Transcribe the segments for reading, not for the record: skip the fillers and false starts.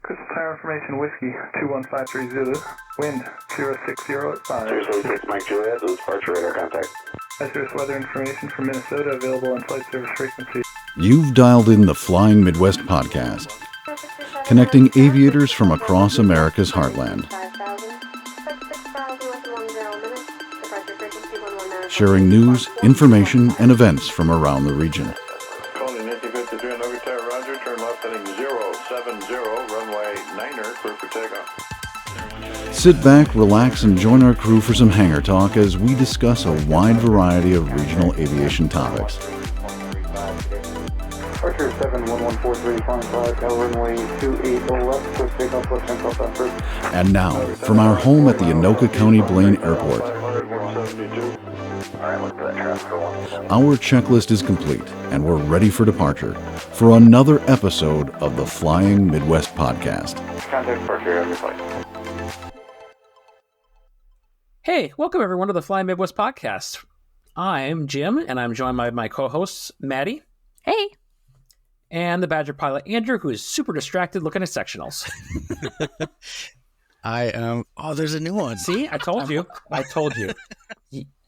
Crystal Tower Information Whiskey 2153 Zulu, wind 060 at 5. 076 Mike Juliet, this is departure radar contact. Hazardous weather information from Minnesota available on flight service frequency. You've dialed in the Flying Midwest podcast, connecting aviators from across America's heartland, sharing news, information, and events from around the region. Calling Nancy 53 on Nugget Tower, roger, turn left heading 070, runway 9er, clear for takeoff. Sit back, relax, and join our crew for some hangar talk as we discuss a wide variety of regional aviation topics. Departure 71143, flying 5, runway 28 left, quick takeoff, left hand southbound. And now, from our home at the Anoka County Blaine Airport, our checklist is complete, and we're ready for departure for another episode of the Flying Midwest podcast. Contact departure on your flight. Hey, welcome everyone to the Flying Midwest podcast. I'm Jim, and I'm joined by my co-hosts, Maddie. Hey. And the Badger pilot, Andrew, who is super distracted looking at sectionals. I am. Oh, there's a new one. See, I told you.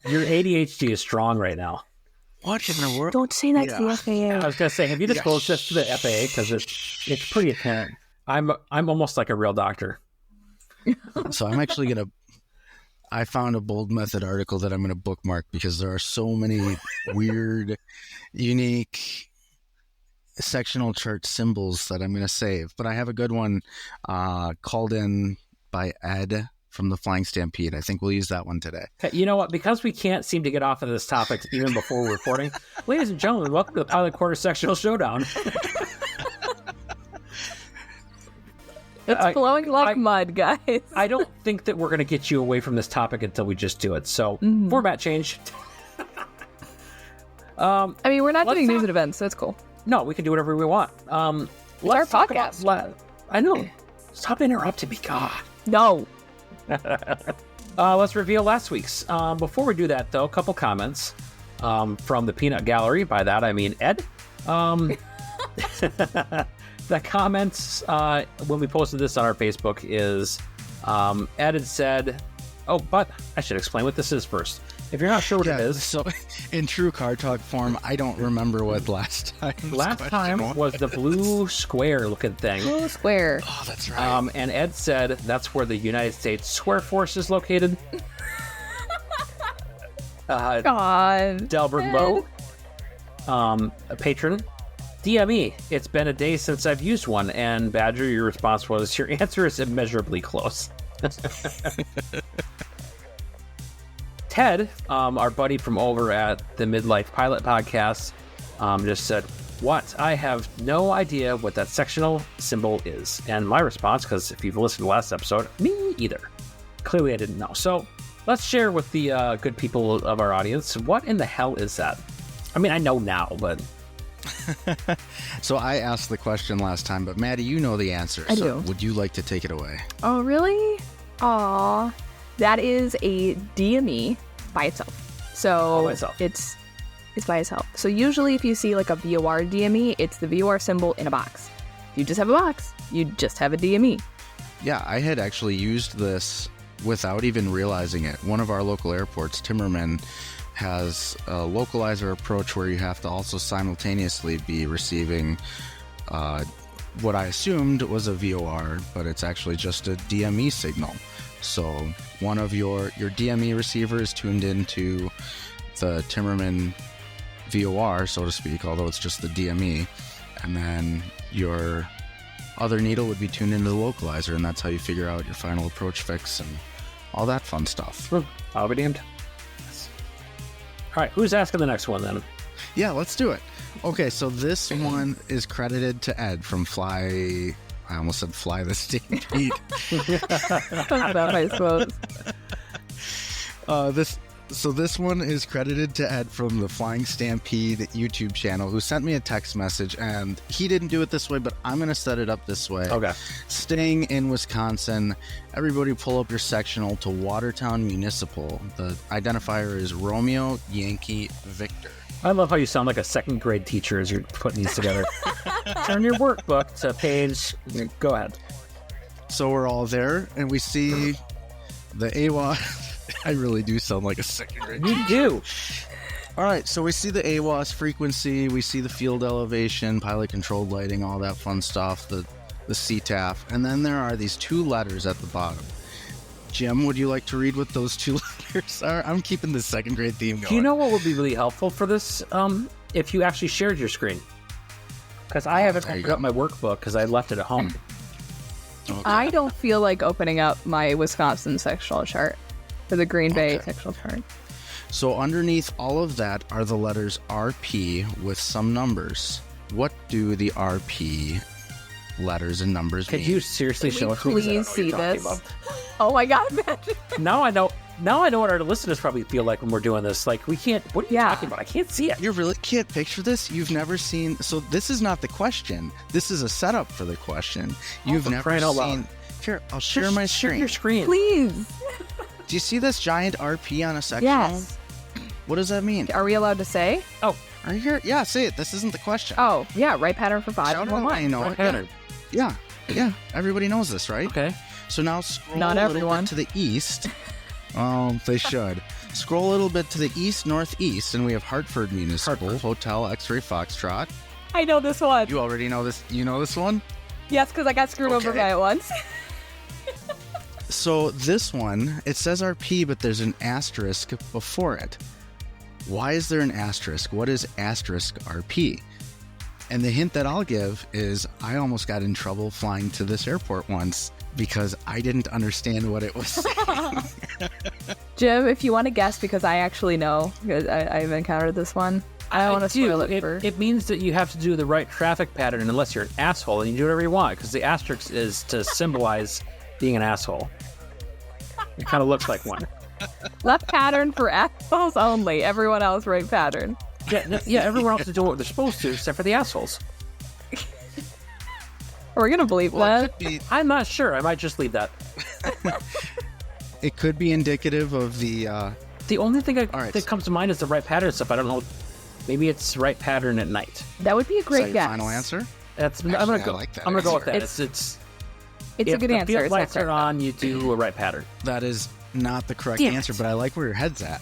Your ADHD is strong right now. What in the world? Don't say that to the FAA. I was going to say, have you disclosed this to the FAA? Because it's pretty apparent. I'm almost like a real doctor. So I'm actually going to... I found a Bold Method article that I'm going to bookmark because there are so many weird, unique sectional chart symbols that I'm going to save. But I have a good one called in by Ed from the Flying Stampede. I think we'll use that one today. Okay, you know what? Because we can't seem to get off of this topic even before we're recording, ladies and gentlemen, welcome to the Pilot Quarter Sectional Showdown. It's flowing like mud, guys. I don't think that we're going to get you away from this topic until we just do it. So, format change. I mean, we're not doing news and events, so it's cool. No, we can do whatever we want. It's our podcast. I know. Stop interrupting me, God. No. Let's reveal last week's. Before we do that, though, a couple comments from the Peanut Gallery. By that, I mean Ed. The comments when we posted this on our Facebook is Ed had said, oh, but I should explain what this is first. If you're not sure what it is. So in true car talk form, I don't remember what last time was the blue square looking thing. Blue square. Oh, that's right. And Ed said that's where the United States Square Force is located. God. Delbert Lowe, a patron. DME, it's been a day since I've used one. And Badger, your response was, your answer is immeasurably close. Ted, our buddy from over at the Midlife Pilot Podcast, just said, what? I have no idea what that sectional symbol is. And my response, because if you've listened to the last episode, me either. Clearly I didn't know. So let's share with the good people of our audience, what in the hell is that? I mean, I know now, but... So I asked the question last time, but Maddie, you know the answer. I so do. Would you like to take it away? Oh, really? Aw. That is a DME by itself. So by itself. It's by itself. So usually if you see like a VOR DME, it's the VOR symbol in a box. If you just have a box, you just have a DME. Yeah, I had actually used this without even realizing it. One of our local airports, Timmerman, has a localizer approach where you have to also simultaneously be receiving what I assumed was a VOR, but it's actually just a DME signal. So one of your DME receiver is tuned into the Timmerman VOR, so to speak, although it's just the DME, and then your other needle would be tuned into the localizer, and that's how you figure out your final approach fix and all that fun stuff. I'll be damned. All right, who's asking the next one then? Yeah, let's do it. Okay, so this one is credited to Ed from Fly... I almost said Fly the Stampede. I suppose. This one is credited to Ed from the Flying Stampede YouTube channel, who sent me a text message, and he didn't do it this way, but I'm going to set it up this way. Okay. Staying in Wisconsin, everybody pull up your sectional to Watertown Municipal. The identifier is Romeo Yankee Victor. I love how you sound like a second grade teacher as you're putting these together. Turn your workbook to page... Go ahead. So we're all there, and we see the AWA. I really do sound like a second grade. You do. All right, so we see the AWAS frequency, we see the field elevation, pilot controlled lighting, all that fun stuff, the CTAF, and then there are these 2 letters at the bottom. Jim, would you like to read what those 2 letters are? I'm keeping the second grade theme going. Do you know what would be really helpful for this? If you actually shared your screen, because I haven't opened up my workbook because I left it at home. Okay. I don't feel like opening up my Wisconsin sectional chart for the Green Bay sectional chart. So underneath all of that are the letters RP with some numbers. What do the RP letters and numbers Could mean? you seriously show us? Please see this. Oh my God, imagine. Now I know what our listeners probably feel like when we're doing this. Like, we can't. What are you talking about? I can't see it. You really can't picture this? You've never seen... So this is not the question. This is a setup for the question. You've for never crying out loud. seen... Here, I'll share my Share screen. your screen. Please. Do you see this giant RP on a sectional? Yes. What does that mean? Are we allowed to say? Oh, Are you here? Yeah, say it. This isn't the question. Oh, yeah, right pattern for 5. Shout out, I know right it. pattern. Yeah. Everybody knows this, right? Okay. So now scroll Not a little everyone. bit to the east. Oh, they should. Scroll a little bit to the east northeast, and we have Hartford Municipal Hotel X-Ray Foxtrot. I know this one. You already know this. You know this one? Yes, because I got screwed over Okay. by it once. So this one, it says RP, but there's an asterisk before it. Why is there an asterisk? What is asterisk RP? And the hint that I'll give is I almost got in trouble flying to this airport once because I didn't understand what it was saying. Jim, if you want to guess, because I actually know, because I've encountered this one. I don't want to spoil it for... It means that you have to do the right traffic pattern unless you're an asshole and you do whatever you want, because the asterisk is to symbolize being an asshole. It kind of looks like one. Left pattern for assholes only. Everyone else right pattern. Yeah, everyone else is doing what they're supposed to, except for the assholes. Are we going to believe that? I'm not sure. I might just leave that. It could be indicative of the... The only thing right. that comes to mind is the right pattern stuff. I don't know. Maybe it's right pattern at night. That would be a is that great your guess. final answer? That's. I'm Actually, gonna go. I like that I'm gonna go with that. answer. It's It's a if good the answer. field It's not lights are correct. on, you do a right pattern. That is not the correct Damn answer, it. but I like where your head's at.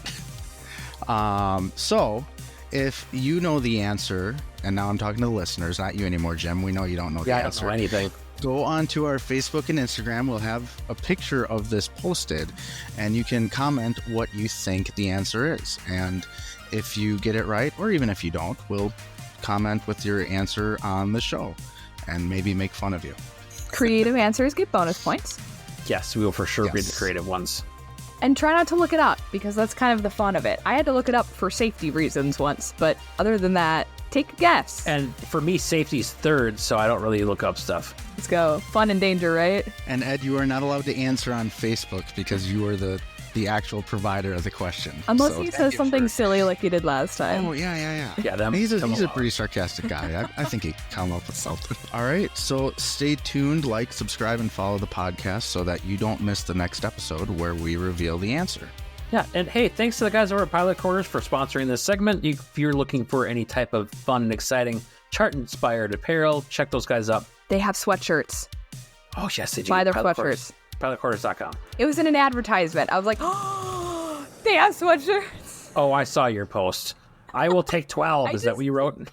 So, if you know the answer, and now I'm talking to the listeners, not you anymore, Jim. We know you don't know the Yeah, I don't answer. know anything. Go on to our Facebook and Instagram. We'll have a picture of this posted, and you can comment what you think the answer is. And if you get it right, or even if you don't, we'll comment with your answer on the show and maybe make fun of you. Creative answers get bonus points. Yes, we will for sure read Yes. the creative ones. And try not to look it up, because that's kind of the fun of it. I had to look it up for safety reasons once, but other than that, take a guess. And for me, safety's third, so I don't really look up stuff. Let's go. Fun and danger, right? And Ed, you are not allowed to answer on Facebook because you are the actual provider of the question. Unless So he thank says you something for- silly like he did last time. Oh, yeah. Yeah, them. He's them a alone. pretty sarcastic guy. I think he come up with something. All right, so stay tuned, like, subscribe, and follow the podcast so that you don't miss the next episode where we reveal the answer. Yeah, and hey, thanks to the guys over at Pilot Quarters for sponsoring this segment. If you're looking for any type of fun and exciting chart-inspired apparel, check those guys up. They have sweatshirts. Oh, yes, they do. Buy their Pilot sweatshirts. Quarters. Pilotquarters.com. It was in an advertisement. I was like, oh, they have sweatshirts. Oh, I saw your post. I will take 12. Is that what you wrote?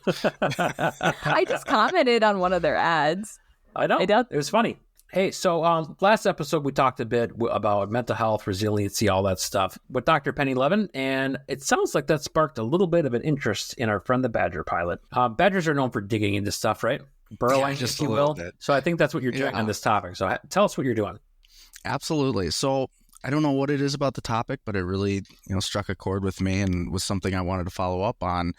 I just commented on one of their ads. I know. I doubt- It was funny. Hey, so last episode we talked a bit about mental health, resiliency, all that stuff with Dr. Penny Levin, and it sounds like that sparked a little bit of an interest in our friend the Badger pilot. Badgers are known for digging into stuff, right? Burrowing, just if you a little will. bit. So I think that's what you're doing on this topic. So tell us what you're doing. Absolutely. So I don't know what it is about the topic, but it really, struck a chord with me and was something I wanted to follow up on.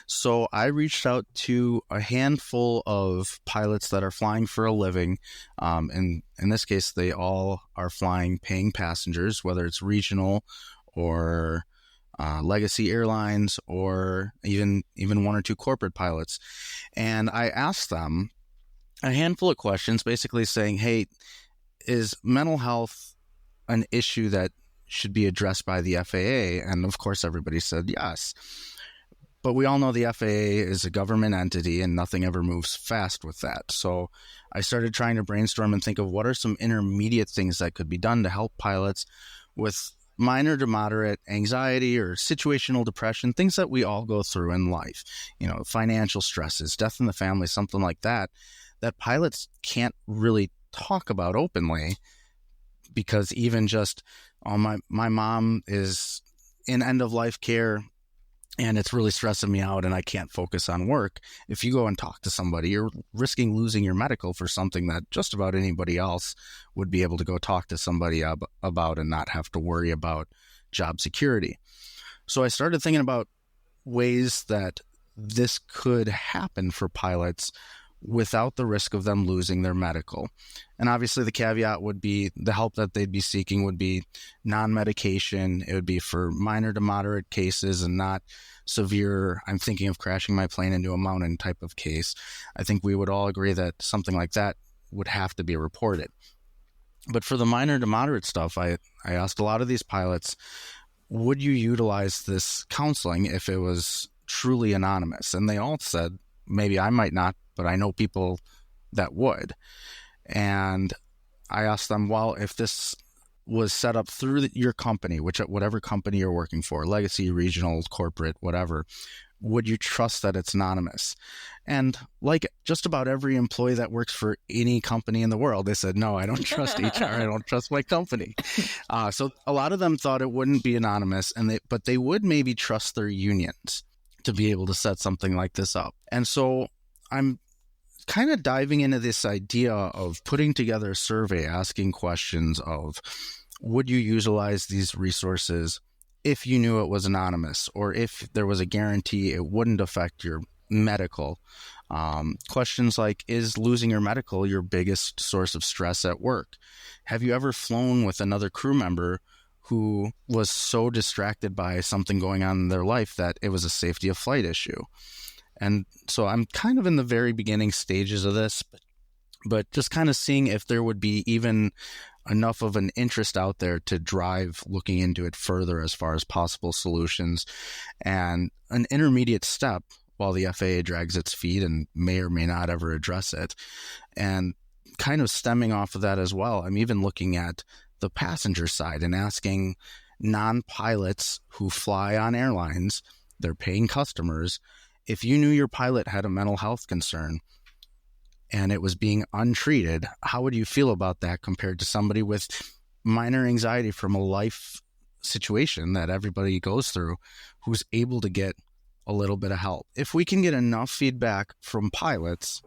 So I reached out to a handful of pilots that are flying for a living. And in this case, they all are flying paying passengers, whether it's regional or legacy airlines or even one or two corporate pilots. And I asked them a handful of questions, basically saying, hey, is mental health an issue that should be addressed by the FAA? And of course, everybody said yes. But we all know the FAA is a government entity and nothing ever moves fast with that. So I started trying to brainstorm and think of what are some intermediate things that could be done to help pilots with minor to moderate anxiety or situational depression, things that we all go through in life, financial stresses, death in the family, something like that, that pilots can't really talk about openly because even just, my mom is in end of life care and it's really stressing me out and I can't focus on work. If you go and talk to somebody, you're risking losing your medical for something that just about anybody else would be able to go talk to somebody about and not have to worry about job security. So I started thinking about ways that this could happen for pilots without the risk of them losing their medical. And obviously the caveat would be the help that they'd be seeking would be non-medication. It would be for minor to moderate cases and not severe, I'm thinking of crashing my plane into a mountain type of case. I think we would all agree that something like that would have to be reported. But for the minor to moderate stuff, I asked a lot of these pilots, would you utilize this counseling if it was truly anonymous? And they all said, maybe I might not, but I know people that would. And I asked them, well, if this was set up through your company, whatever company you're working for, legacy, regional, corporate, whatever, would you trust that it's anonymous? And like just about every employee that works for any company in the world, they said, no, I don't trust HR. I don't trust my company. So a lot of them thought it wouldn't be anonymous, but they would maybe trust their unions to be able to set something like this up. And so I'm kind of diving into this idea of putting together a survey, asking questions of, would you utilize these resources if you knew it was anonymous, or if there was a guarantee it wouldn't affect your medical? Questions like, is losing your medical your biggest source of stress at work? Have you ever flown with another crew member who was so distracted by something going on in their life that it was a safety of flight issue? And so I'm kind of in the very beginning stages of this, but just kind of seeing if there would be even enough of an interest out there to drive looking into it further as far as possible solutions. And an intermediate step while the FAA drags its feet and may or may not ever address it. And kind of stemming off of that as well, I'm even looking at the passenger side and asking non-pilots who fly on airlines, they're paying customers, if you knew your pilot had a mental health concern and it was being untreated, how would you feel about that compared to somebody with minor anxiety from a life situation that everybody goes through who's able to get a little bit of help? If we can get enough feedback from pilots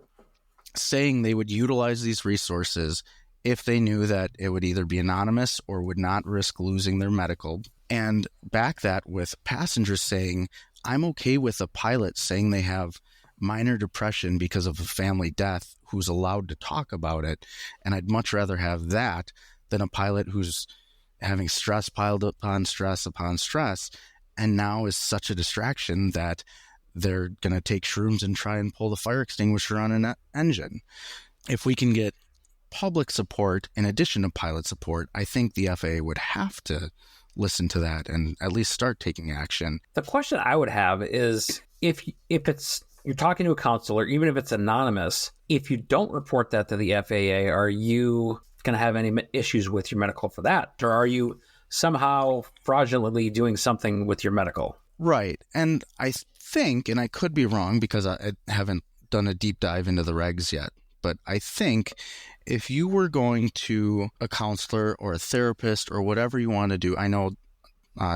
saying they would utilize these resources if they knew that it would either be anonymous or would not risk losing their medical, and back that with passengers saying, I'm okay with a pilot saying they have minor depression because of a family death who's allowed to talk about it, and I'd much rather have that than a pilot who's having stress piled upon stress and now is such a distraction that they're going to take shrooms and try and pull the fire extinguisher on an engine. If we can get public support in addition to pilot support, I think the FAA would have to listen to that and at least start taking action. The question I would have is if it's you're talking to a counselor, even if it's anonymous, if you don't report that to the FAA, are you going to have any issues with your medical for that? Or are you somehow fraudulently doing something with your medical? Right. And I think, and I could be wrong because I haven't done a deep dive into the regs yet, but I think if you were going to a counselor or a therapist or whatever you want to do, I know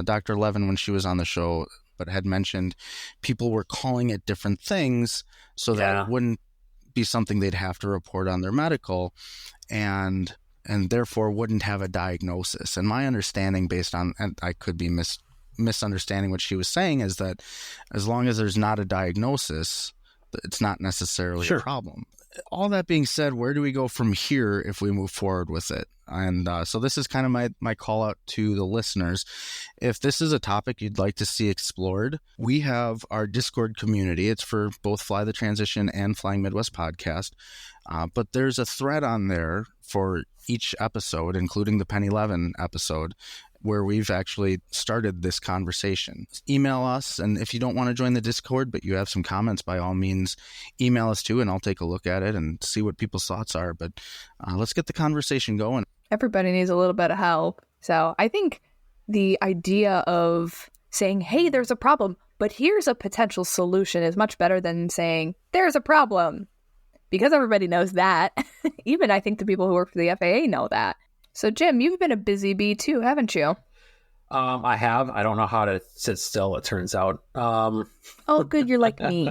Dr. Levin, when she was on the show, but had mentioned people were calling it different things so that it wouldn't be something they'd have to report on their medical and therefore wouldn't have a diagnosis. And my understanding based on, and I could be misunderstanding what she was saying, is that as long as there's not a diagnosis, it's not necessarily a problem. All that being said, where do we go from here if we move forward with it? And so this is kind of my call out to the listeners. If this is a topic you'd like to see explored, we have our Discord community. It's for both Fly the Transition and Flying Midwest Podcast. But there's a thread on there for each episode, including the Penny Levin episode, where we've actually started this conversation. Email us, and if you don't want to join the Discord, but you have some comments, by all means, email us too, and I'll take a look at it and see what people's thoughts are. But let's get the conversation going. Everybody needs a little bit of help. So I think the idea of saying, hey, there's a problem, but here's a potential solution is much better than saying, there's a problem. Because everybody knows that. Even I think the people who work for the FAA know that. So, Jim, you've been a busy bee too, haven't you? I have. I don't know how to sit still, it turns out. Oh, good. You're like me.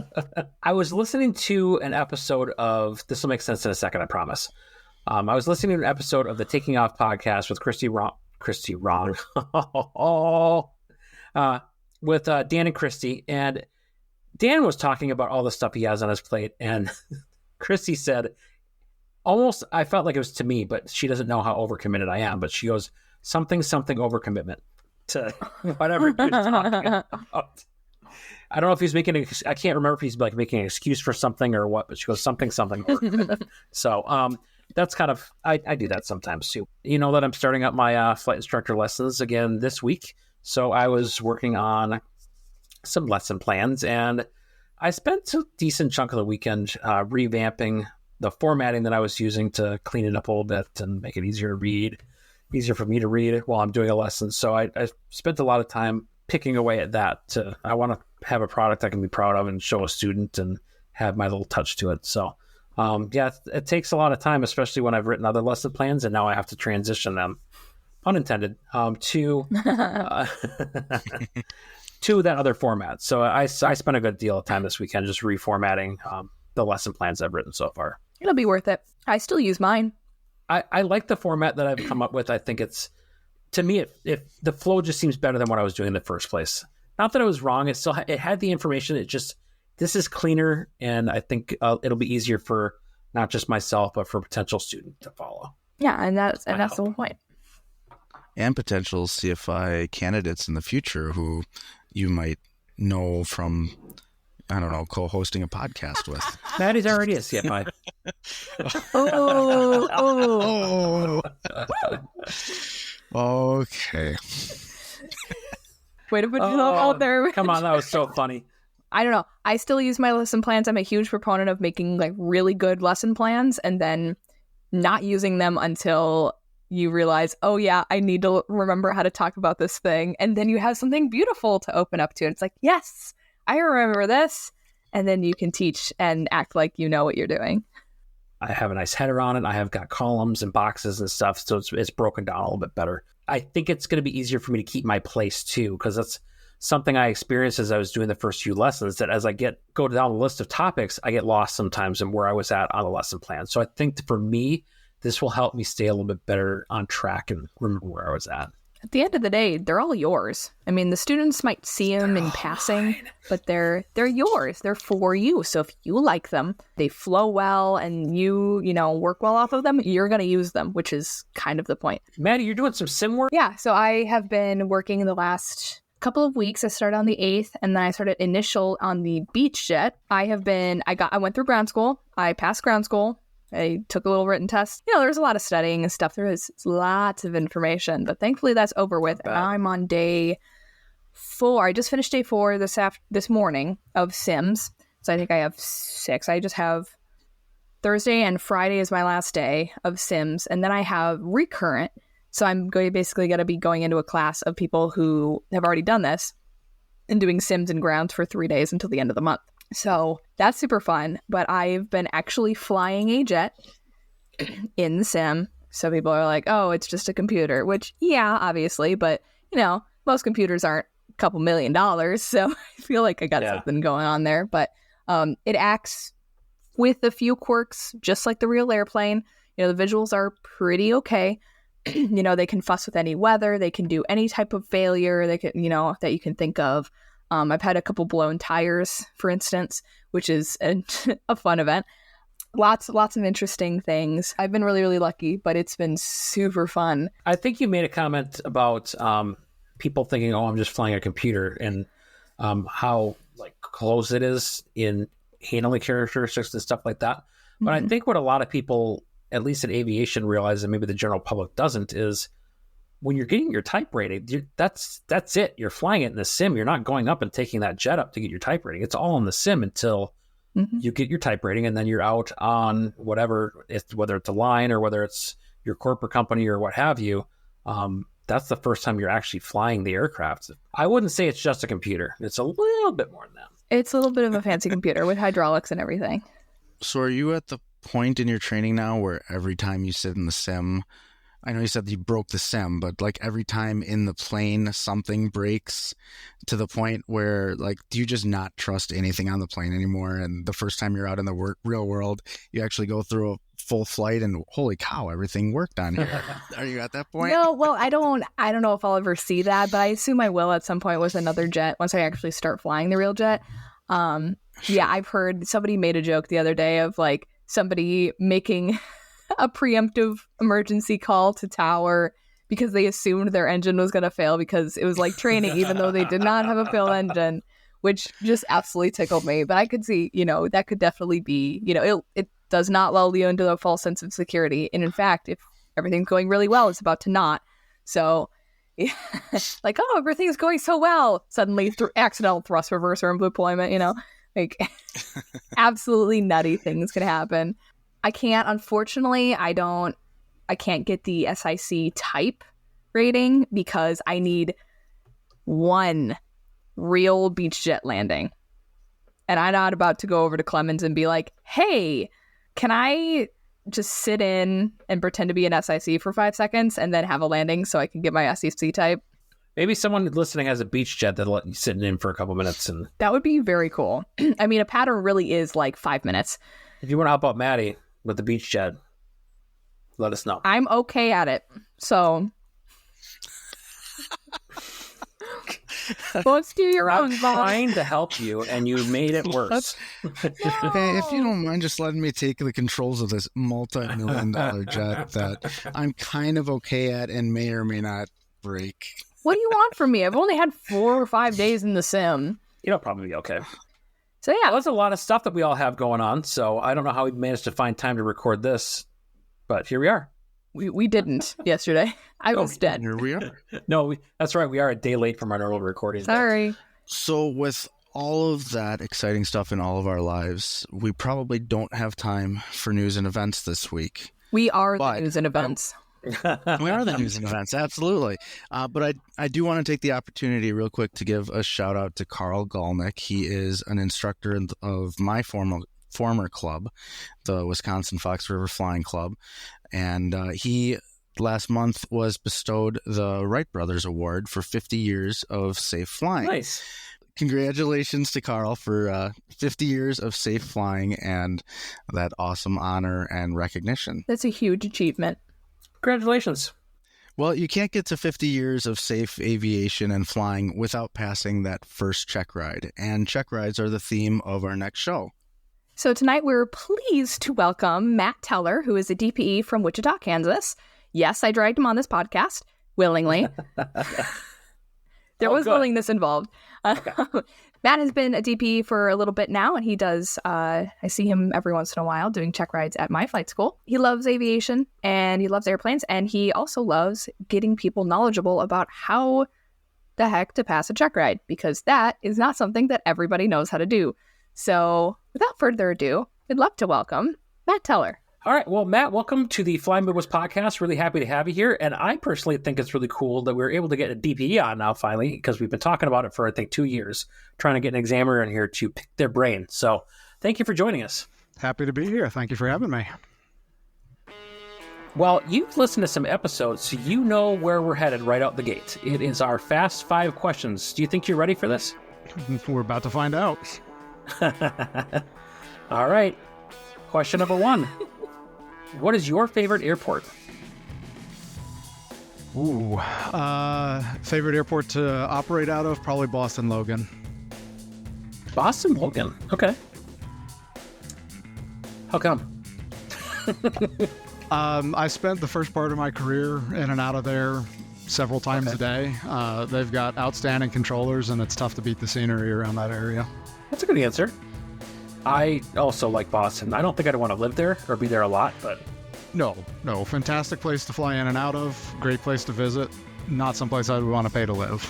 I was listening to an episode of, this will make sense in a second, I promise. I was listening to an episode of the Taking Off podcast with with Dan and Christy. And Dan was talking about all the stuff he has on his plate. And Christy said, almost, I felt like it was to me, but she doesn't know how overcommitted I am. But she goes, something overcommitment to whatever he was talking about. I don't know if he's I can't remember if he's like making an excuse for something or what, but she goes, something overcommitment. So that's kind of, I do that sometimes too. You know that I'm starting up my flight instructor lessons again this week. So I was working on some lesson plans, and I spent a decent chunk of the weekend revamping the formatting that I was using to clean it up a little bit and make it easier for me to read while I'm doing a lesson. So I spent a lot of time picking away at that. I want to have a product I can be proud of and show a student and have my little touch to it. So it takes a lot of time, especially when I've written other lesson plans and now I have to transition them, unintended, to to that other format. So I spent a good deal of time this weekend just reformatting the lesson plans I've written so far. It'll be worth it. I still use mine. I like the format that I've come up with. I think to me, the flow just seems better than what I was doing in the first place. Not that I was wrong. It had the information. This is cleaner. And I think it'll be easier for not just myself, but for a potential student to follow. Yeah. And that's the whole point. And potential CFI candidates in the future who you might know from, I don't know, co-hosting a podcast with. Maddie's already a CFI. Okay. Way to put yourself out there. Come on, that was so funny. I don't know. I still use my lesson plans. I'm a huge proponent of making like really good lesson plans and then not using them until you realize, oh yeah, I need to remember how to talk about this thing. And then you have something beautiful to open up to. And it's like, yes, I remember this. And then you can teach and act like you know what you're doing. I have a nice header on it. I have got columns and boxes and stuff. So it's broken down a little bit better. I think it's going to be easier for me to keep my place too, because that's something I experienced as I was doing the first few lessons, that as I go down the list of topics, I get lost sometimes in where I was at on the lesson plan. So I think for me, this will help me stay a little bit better on track and remember where I was at. At the end of the day, they're all yours. I mean, the students might see them in passing, but they're yours. They're for you. So if you like them, they flow well, and you work well off of them, you're going to use them, which is kind of the point. Maddie, you're doing some sim work? Yeah. So I have been working the last couple of weeks. I started on the 8th, and then I started initial on the beach jet. I went through ground school. I passed ground school. I took a little written test. There's a lot of studying and stuff. There is lots of information, but thankfully that's over with. I'm on day 4. I just finished day 4 this morning of sims. So I think I have 6. I just have Thursday and Friday is my last day of sims. And then I have recurrent. So I'm basically going to be going into a class of people who have already done this and doing sims and grounds for 3 days until the end of the month. So that's super fun, but I've been actually flying a jet in the sim. So people are like, oh, it's just a computer, which, yeah, obviously, but, most computers aren't a couple $1 million. So I feel like I got something going on there, but it acts with a few quirks, just like the real airplane. The visuals are pretty okay. They can fuss with any weather. They can do any type of failure they can, that you can think of. I've had a couple blown tires, for instance, which is a fun event. Lots of interesting things. I've been really, really lucky, but it's been super fun. I think you made a comment about people thinking, oh, I'm just flying a computer, and how close it is in handling characteristics and stuff like that. But I think what a lot of people, at least in aviation, realize, and maybe the general public doesn't, is when you're getting your type rating, that's it. You're flying it in the sim. You're not going up and taking that jet up to get your type rating. It's all in the sim until you get your type rating, and then you're out on whatever, whether it's a line or whether it's your corporate company or what have you. That's the first time you're actually flying the aircraft. I wouldn't say it's just a computer. It's a little bit more than that. It's a little bit of a fancy computer with hydraulics and everything. So are you at the point in your training now where every time you sit in the sim, I know you said you broke the sim, but like every time in the plane something breaks to the point where like, do you just not trust anything on the plane anymore? And the first time you're out in the real world, you actually go through a full flight and holy cow, everything worked on here. Are you at that point? No, well, I don't know if I'll ever see that, but I assume I will at some point with another jet once I actually start flying the real jet. Yeah, I've heard somebody made a joke the other day of like somebody making a preemptive emergency call to tower because they assumed their engine was going to fail because it was like training, even though they did not have a failed engine, which just absolutely tickled me. But I could see, that could definitely be, it does not lull you into a false sense of security. And in fact, if everything's going really well, it's about to not. So like, oh, everything's going so well. Suddenly accidental thrust reverser and deployment, like absolutely nutty things can happen. I can't, unfortunately, I can't get the SIC type rating because I need one real beach jet landing. And I'm not about to go over to Clemens and be like, hey, can I just sit in and pretend to be an SIC for 5 seconds and then have a landing so I can get my SEC type? Maybe someone listening has a beach jet that'll let you sit in for a couple minutes. And that would be very cool. I mean, a pattern really is like 5 minutes. If you want to help out Maddie with the beach jet, let us know. I'm okay at it. So let's do your own. I'm trying to help you, and you made it worse. Okay, if you don't mind just letting me take the controls of this multi-million-dollar jet that I'm kind of okay at and may or may not break. What do you want from me? I've only had 4 or 5 days in the sim. You'll probably be okay. So yeah, well, there's a lot of stuff that we all have going on. So I don't know how we managed to find time to record this, but here we are. We didn't yesterday. I was dead. Here we are. No, that's right. We are a day late from our normal recording. Sorry. So with all of that exciting stuff in all of our lives, we probably don't have time for news and events this week. We are the news and events. We are the news and events, absolutely. But I do want to take the opportunity real quick to give a shout out to Carl Galnick. He is an instructor of my former club, the Wisconsin Fox River Flying Club. And he last month was bestowed the Wright Brothers Award for 50 years of safe flying. Nice. Congratulations to Carl for 50 years of safe flying and that awesome honor and recognition. That's a huge achievement. Congratulations. Well, you can't get to 50 years of safe aviation and flying without passing that first check ride. And check rides are the theme of our next show. So tonight we're pleased to welcome Matt Teller, who is a DPE from Wichita, Kansas. Yes, I dragged him on this podcast willingly. There was willingness involved. Okay. Matt has been a DPE for a little bit now, and he does, I see him every once in a while doing check rides at my flight school. He loves aviation, and he loves airplanes, and he also loves getting people knowledgeable about how the heck to pass a check ride, because that is not something that everybody knows how to do. So without further ado, I'd love to welcome Matt Teller. All right. Well, Matt, welcome to the Flying Midwest podcast. Really happy to have you here. And I personally think it's really cool that we're able to get a DPE on now finally, because we've been talking about it for, I think, 2 years, trying to get an examiner in here to pick their brain. So thank you for joining us. Happy to be here. Thank you for having me. Well, you've listened to some episodes, so you know where we're headed right out the gate. It is our Fast 5 questions. Do you think you're ready for this? We're about to find out. All right. Question number 1. What is your favorite airport? Ooh. Favorite airport to operate out of? Probably Boston Logan. Boston Logan. Okay. How come? I spent the first part of my career in and out of there several times a day. They've got outstanding controllers, and it's tough to beat the scenery around that area. That's a good answer. I also like Boston. I don't think I'd want to live there or be there a lot, but... No. Fantastic place to fly in and out of. Great place to visit. not someplace I would want to pay to live.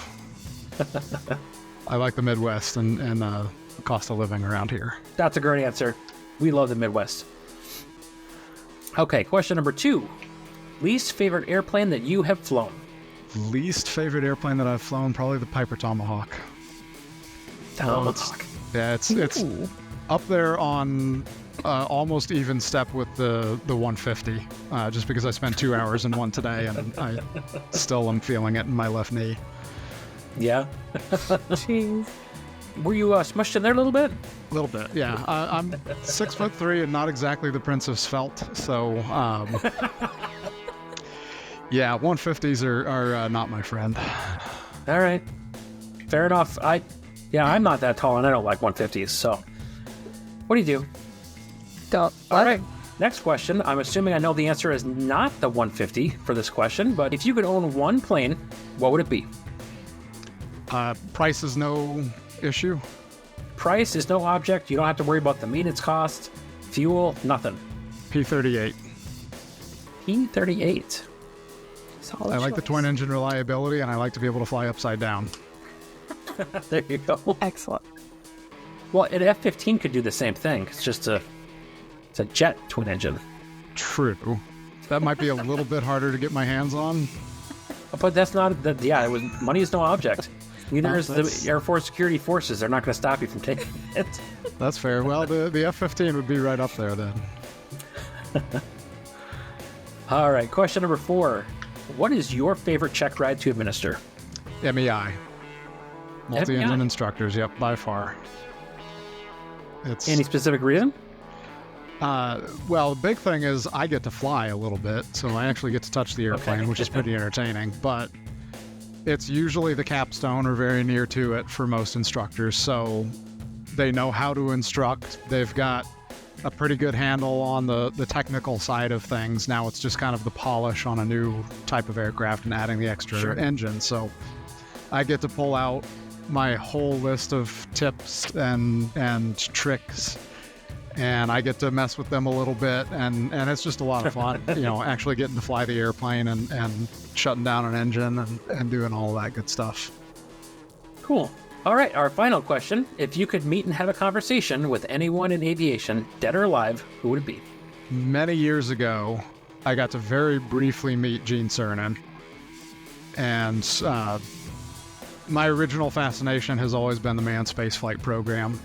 I like the Midwest and the cost of living around here. That's a great answer. We love the Midwest. Okay, question number 2. Least favorite airplane that you have flown? Least favorite airplane that I've flown, probably the Piper Tomahawk. Tomahawk. Yeah, it's up there on almost even step with the 150, just because I spent 2 hours in one today and I still am feeling it in my left knee. Yeah. Jeez. Were you smushed in there a little bit? A little bit, yeah. I'm 6'3" and not exactly the Prince of Svelte, so yeah, 150s are not my friend. All right. Fair enough. I'm not that tall and I don't like 150s, so what do you do? Don't. All right. Next question. I'm assuming I know the answer is not the 150 for this question, but if you could own one plane, what would it be? Price is no issue. Price is no object. You don't have to worry about the maintenance cost, fuel, nothing. P-38. P-38. Solid I like the choice. twin engine reliability, and I like to be able to fly upside down. There you go. Excellent. Well, an F-15 could do the same thing. It's a jet twin engine. True. That might be a little bit harder to get my hands on. But that's not, money is no object. Neither is that's- the Air Force Security Forces. They're not going to stop you from taking it. That's fair. Well, the F-15 would be right up there then. All right, question number 4. What is your favorite check ride to administer? MEI. Multi-engine MEI. instructors, yep, by far. It's Any specific reason? well, the big thing is I get to fly a little bit, so I actually get to touch the airplane, Okay. which is pretty entertaining, but it's usually the capstone or very near to it for most instructors, so they know how to instruct. They've got a pretty good handle on the technical side of things. Now it's just kind of the polish on a new type of aircraft and adding the extra engine, so I get to pull out my whole list of tips and tricks, and I get to mess with them a little bit, and it's just a lot of fun, actually getting to fly the airplane and shutting down an engine and doing all that good stuff. Cool. All right, our final question. If you could meet and have a conversation with anyone in aviation, dead or alive, who would it be? Many years ago, I got to very briefly meet Gene Cernan, and my original fascination has always been the manned spaceflight program.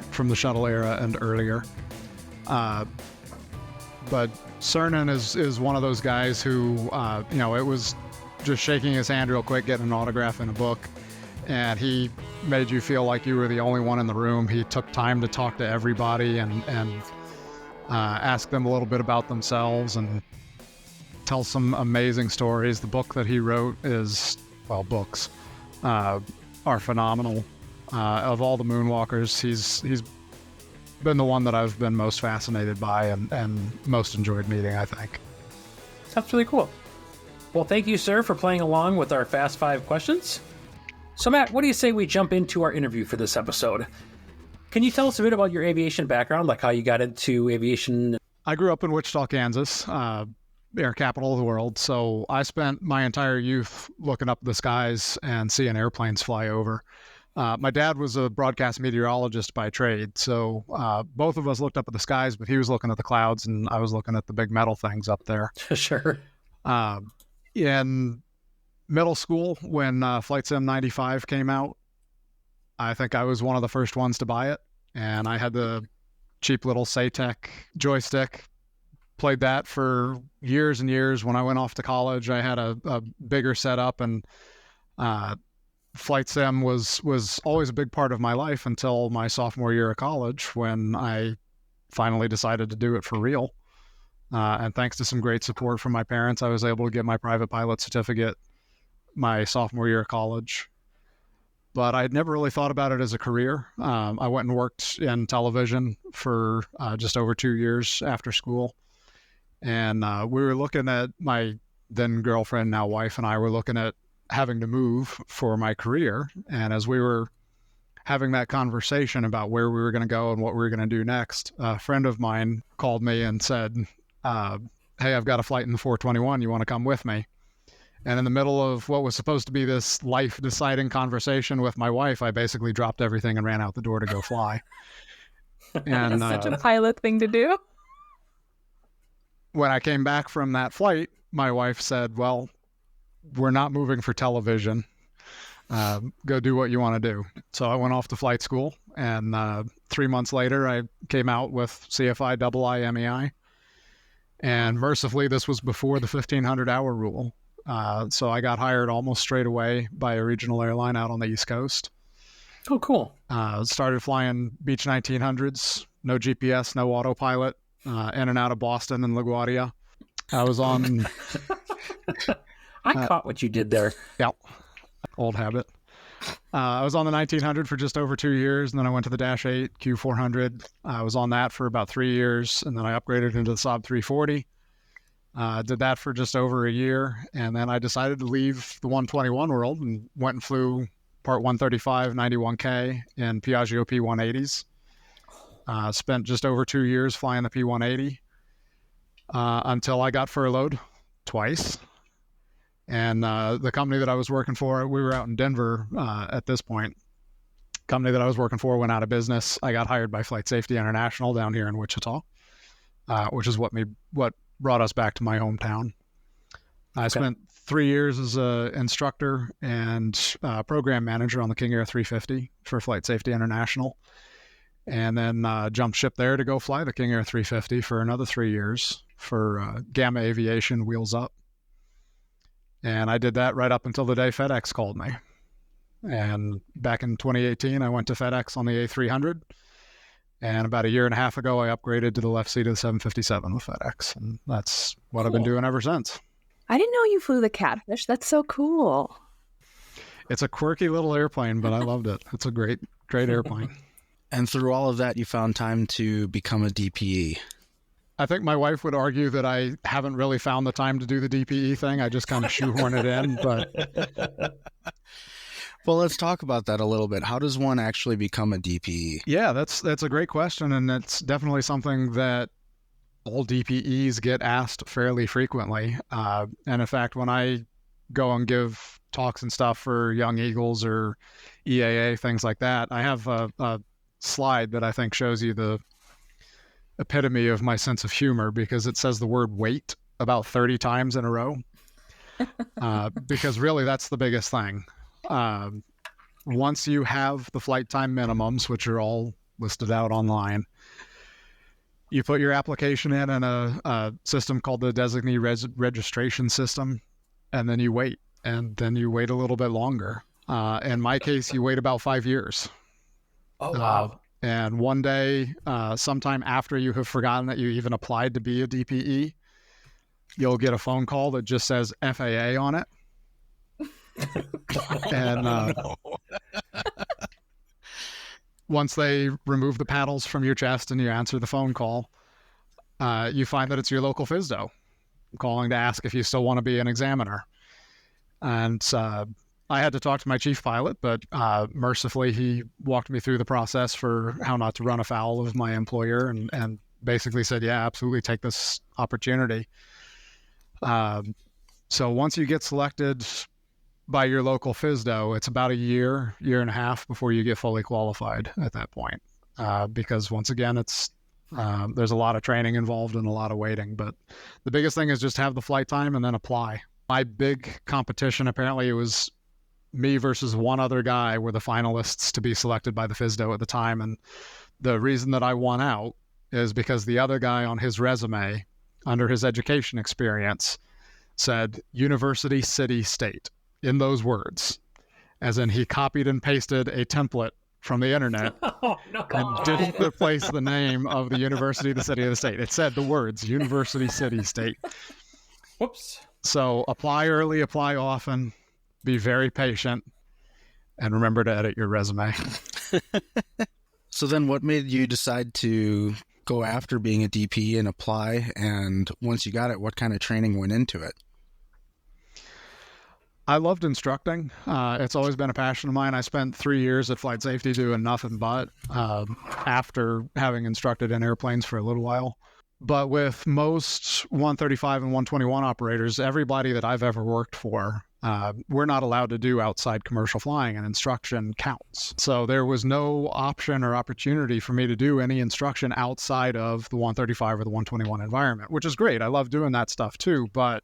From the shuttle era and earlier. But Cernan is one of those guys who, it was just shaking his hand real quick, getting an autograph in a book, and he made you feel like you were the only one in the room. He took time to talk to everybody and ask them a little bit about themselves and tell some amazing stories. The book that he wrote books are phenomenal. Of all the moonwalkers, he's been the one that I've been most fascinated by and most enjoyed meeting, I think. That's really cool. Well, thank you, sir, for playing along with our Fast 5 questions. So, Matt, what do you say we jump into our interview for this episode? Can you tell us a bit about your aviation background, like how you got into aviation? I grew up in Wichita, Kansas, air capital of the world, so I spent my entire youth looking up at the skies and seeing airplanes fly over. My dad was a broadcast meteorologist by trade, so both of us looked up at the skies, but he was looking at the clouds and I was looking at the big metal things up there. Sure. In middle school, when Flight Sim 95 came out, I think I was one of the first ones to buy it, and I had the cheap little Satec joystick. Played that for years and years. When I went off to college, I had a bigger setup, and Flight Sim was always a big part of my life until my sophomore year of college, when I finally decided to do it for real. And thanks to some great support from my parents, I was able to get my private pilot certificate my sophomore year of college. But I'd never really thought about it as a career. I went and worked in television for just over 2 years after school. And we were looking at, my then girlfriend, now wife, and I were looking at having to move for my career. And as we were having that conversation about where we were going to go and what we were going to do next, a friend of mine called me and said, hey, I've got a flight in the 421. You want to come with me? And in the middle of what was supposed to be this life-deciding conversation with my wife, I basically dropped everything and ran out the door to go fly. And Such a pilot thing to do. when I came back from that flight, my wife said, well, we're not moving for television. Go do what you want to do. So I went off to flight school, and 3 months later, I came out with CFI II-MEI. And mercifully, this was before the 1,500-hour rule. So I got hired almost straight away by a regional airline out on the East Coast. Oh, cool. Started flying Beech 1900s, no GPS, no autopilot, in and out of Boston and LaGuardia. I was on... I caught what you did there. Yeah, old habit. I was on the 1900 for just over 2 years, and then I went to the Dash 8 Q400. I was on that for about 3 years, and then I upgraded into the Saab 340. Did that for just over a year, and then I decided to leave the 121 world and went and flew Part 135 91K in Piaggio P180s. Spent just over 2 years flying the P180 until I got furloughed twice. And the company that I was working for, we were out in Denver at this point. Company that I was working for went out of business. I got hired by Flight Safety International down here in Wichita, which is what brought us back to my hometown. I spent 3 years as an instructor and program manager on the King Air 350 for Flight Safety International, and then jumped ship there to go fly the King Air 350 for another 3 years for Gamma Aviation Wheels Up. And I did that right up until the day FedEx called me. And back in 2018, I went to FedEx on the A300. And about a year and a half ago, I upgraded to the left seat of the 757 with FedEx. And that's what I've been doing ever since. I didn't know you flew the Catfish. That's so cool. It's a quirky little airplane, but I loved it. It's a great airplane. And through all of that, you found time to become a DPE. I think my wife would argue that I haven't really found the time to do the DPE thing. I just kind of shoehorn it in, but... Well, let's talk about that a little bit. How does one actually become a DPE? Yeah, that's a great question, and it's definitely something that all DPEs get asked fairly frequently. And in fact, when I go and give talks and stuff for Young Eagles or EAA, things like that, I have a slide that I think shows you the epitome of my sense of humor, because it says the word wait about 30 times in a row. Because really, that's the biggest thing. Once you have the flight time minimums, which are all listed out online, you put your application in a system called the Designee Registration System, and then you wait, and then you wait a little bit longer. In my case, you wait about 5 years. Oh, wow. And one day, sometime after you have forgotten that you even applied to be a DPE, you'll get a phone call that just says FAA on it. And once they remove the paddles from your chest and you answer the phone call, you find that it's your local FSDO calling to ask if you still want to be an examiner. And I had to talk to my chief pilot, but mercifully he walked me through the process for how not to run afoul of my employer, and basically said, yeah, absolutely, take this opportunity. So once you get selected by your local FSDO, it's about a year and a half before you get fully qualified at that point. Because once again, there's a lot of training involved and a lot of waiting, but the biggest thing is just have the flight time and then apply. My big competition, apparently it was me versus one other guy, were the finalists to be selected by the FSDO at the time. And the reason that I won out is because the other guy on his resume, under his education experience, said university, city, state, in those words, as in he copied and pasted a template from the internet and didn't replace the name of the university, the city, or the state. It said the words university, city, state. Whoops. So apply early, apply often, be very patient, and remember to edit your resume. So then what made you decide to go after being a DPE and apply? And once you got it, what kind of training went into it? I loved instructing. It's always been a passion of mine. I spent 3 years at Flight Safety doing nothing but, after having instructed in airplanes for a little while. But with most 135 and 121 operators, everybody that I've ever worked for, we're not allowed to do outside commercial flying, and instruction counts. So there was no option or opportunity for me to do any instruction outside of the 135 or the 121 environment, which is great. I love doing that stuff too, but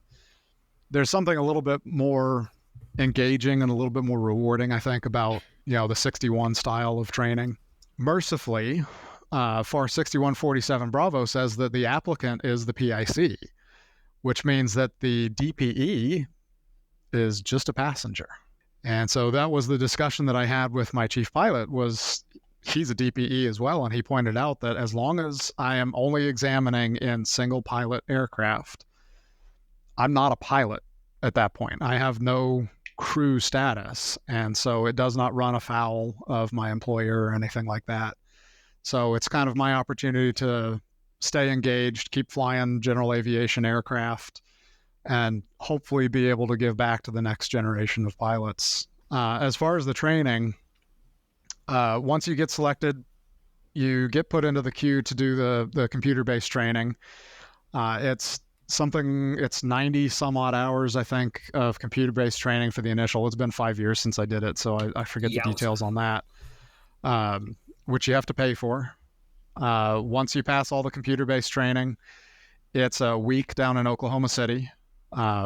there's something a little bit more engaging and a little bit more rewarding, I think, about, the 61 style of training. Mercifully, FAR 6147 Bravo says that the applicant is the PIC, which means that the DPE is just a passenger. And so that was the discussion that I had with my chief pilot. Was he's a DPE as well, and he pointed out that as long as I am only examining in single pilot aircraft, I'm not a pilot at that point. I have no crew status, and so it does not run afoul of my employer or anything like that. So it's kind of my opportunity to stay engaged, keep flying general aviation aircraft, and hopefully be able to give back to the next generation of pilots. As far as the training, once you get selected, you get put into the queue to do the computer-based training. It's 90 some odd hours, I think, of computer-based training for the initial. It's been 5 years since I did it, so I forget the details on that, which you have to pay for. Once you pass all the computer-based training, it's a week down in Oklahoma City,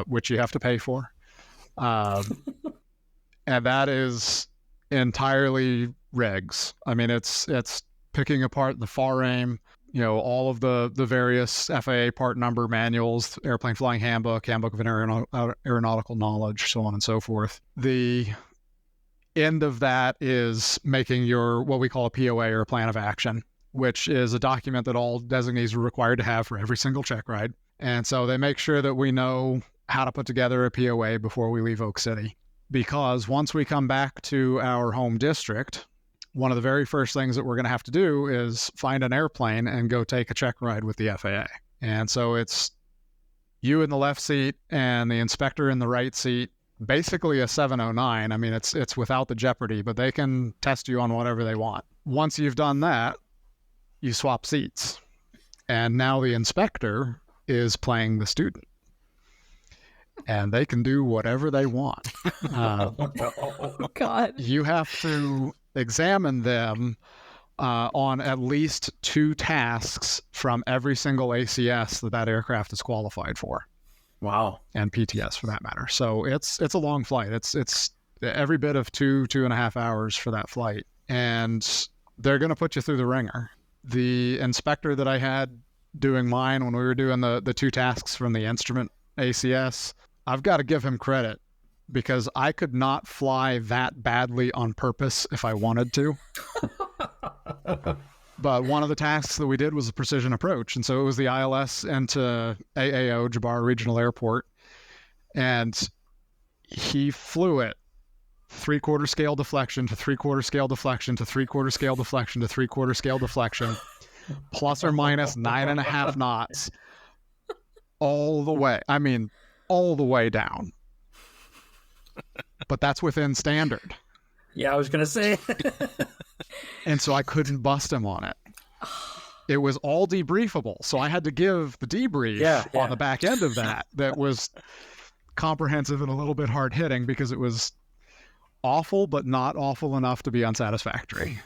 which you have to pay for. And that is entirely regs. I mean, it's picking apart the FAR aim, all of the various FAA part number manuals, airplane flying handbook of aeronautical knowledge, so on and so forth. The end of that is making your, what we call a POA, or a plan of action, which is a document that all designees are required to have for every single check ride. And so they make sure that we know how to put together a POA before we leave Oak City. Because once we come back to our home district, one of the very first things that we're going to have to do is find an airplane and go take a check ride with the FAA. And so it's you in the left seat and the inspector in the right seat, basically a 709. I mean, it's without the jeopardy, but they can test you on whatever they want. Once you've done that, you swap seats. And now the inspector is playing the student. And they can do whatever they want. Oh, God. You have to examine them on at least 2 tasks from every single ACS that aircraft is qualified for. Wow. And PTS for that matter. So it's a long flight. It's every bit of 2.5 hours for that flight. And they're going to put you through the ringer. The inspector that I had doing mine when we were doing the 2 tasks from the instrument ACS, I've got to give him credit, because I could not fly that badly on purpose if I wanted to. But one of the tasks that we did was a precision approach. And so it was the ILS into AAO, Jabbar Regional Airport. And he flew it 3/4 scale deflection to 3/4 scale deflection to 3/4 scale deflection to 3/4 scale deflection, plus or minus 9.5 knots, all the way. I mean, all the way down. But that's within standard. Yeah, I was going to say. And so I couldn't bust him on it. It was all debriefable. So I had to give the debrief on the back end of that was comprehensive and a little bit hard hitting, because it was awful, but not awful enough to be unsatisfactory.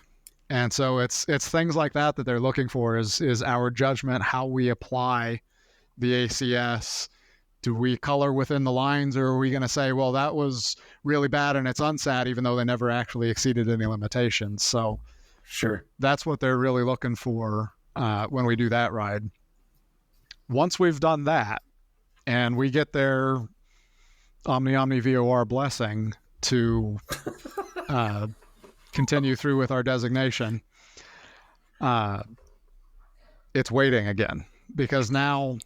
And so it's things like that they're looking for is our judgment, how we apply the ACS. Do we color within the lines, or are we going to say, well, that was really bad and it's unsat, even though they never actually exceeded any limitations? So sure, that's what they're really looking for when we do that ride. Once we've done that and we get their Omni VOR blessing to continue through with our designation, it's waiting again, because now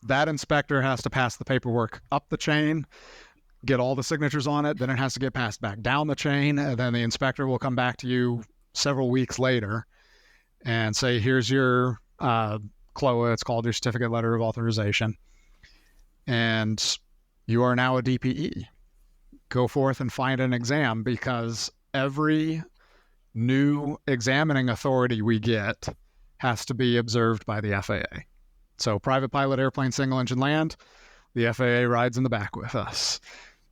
that inspector has to pass the paperwork up the chain, get all the signatures on it, then it has to get passed back down the chain, and then the inspector will come back to you several weeks later and say, here's your CLOA, it's called your Certificate Letter of Authorization, and you are now a DPE. Go forth and find an exam, because every new examining authority we get has to be observed by the FAA. So private pilot airplane single engine land, the FAA rides in the back with us.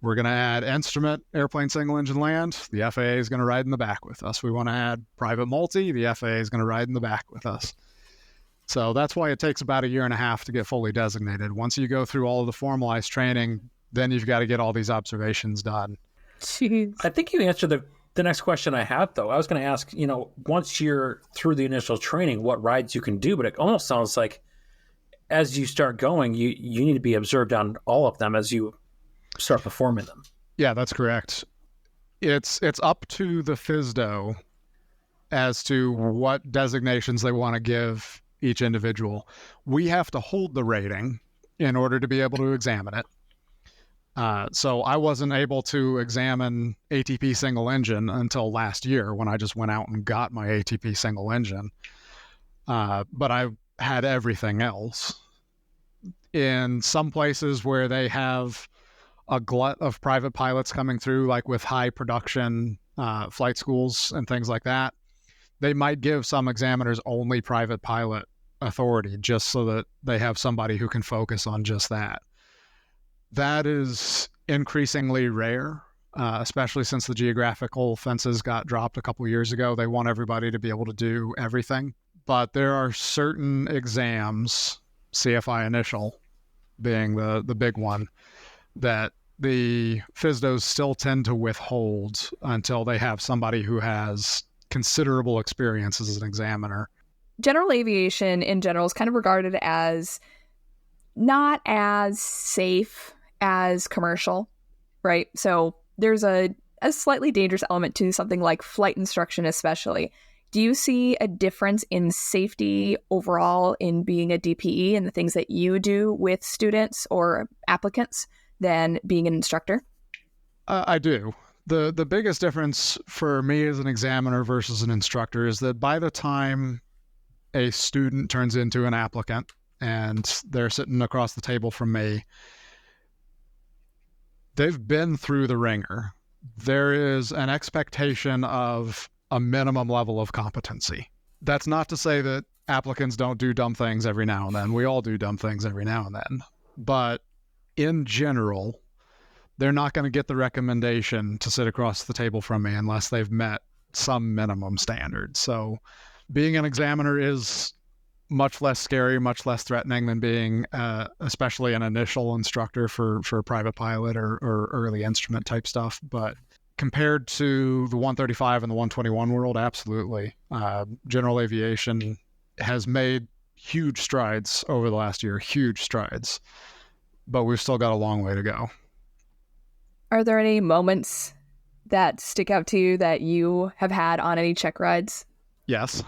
We're going to add instrument airplane single engine land, the FAA is going to ride in the back with us. We want to add private multi, the FAA is going to ride in the back with us. So that's why it takes about 1.5 years to get fully designated. Once you go through all of the formalized training, then you've got to get all these observations done. Jeez. I think you answered the next question I had, though. I was going to ask, once you're through the initial training, what rides you can do, but it almost sounds like as you start going, you need to be observed on all of them as you start performing them. Yeah, that's correct. It's up to the FSDO as to what designations they want to give each individual. We have to hold the rating in order to be able to examine it. So I wasn't able to examine ATP single engine until last year when I just went out and got my ATP single engine. But I had everything else. In some places where they have a glut of private pilots coming through, like with high production flight schools and things like that, they might give some examiners only private pilot authority just so that they have somebody who can focus on just that. That is increasingly rare, especially since the geographical fences got dropped a couple years ago. They want everybody to be able to do everything. But there are certain exams, CFI initial being the big one, that the FSDOs still tend to withhold until they have somebody who has considerable experience as an examiner. General aviation in general is kind of regarded as not as safe as commercial, right? So there's a slightly dangerous element to something like flight instruction, especially. Do you see a difference in safety overall in being a DPE and the things that you do with students or applicants than being an instructor? I do. The biggest difference for me as an examiner versus an instructor is that by the time a student turns into an applicant and they're sitting across the table from me, they've been through the ringer. There is an expectation of a minimum level of competency. That's not to say that applicants don't do dumb things every now and then. We all do dumb things every now and then. But in general, they're not going to get the recommendation to sit across the table from me unless they've met some minimum standard. So being an examiner is much less scary, much less threatening than being especially an initial instructor for a private pilot or early instrument type stuff. But compared to the 135 and the 121 world, absolutely. General aviation has made huge strides over the last year, huge strides. But we've still got a long way to go. Are there any moments that stick out to you that you have had on any check rides? Yes.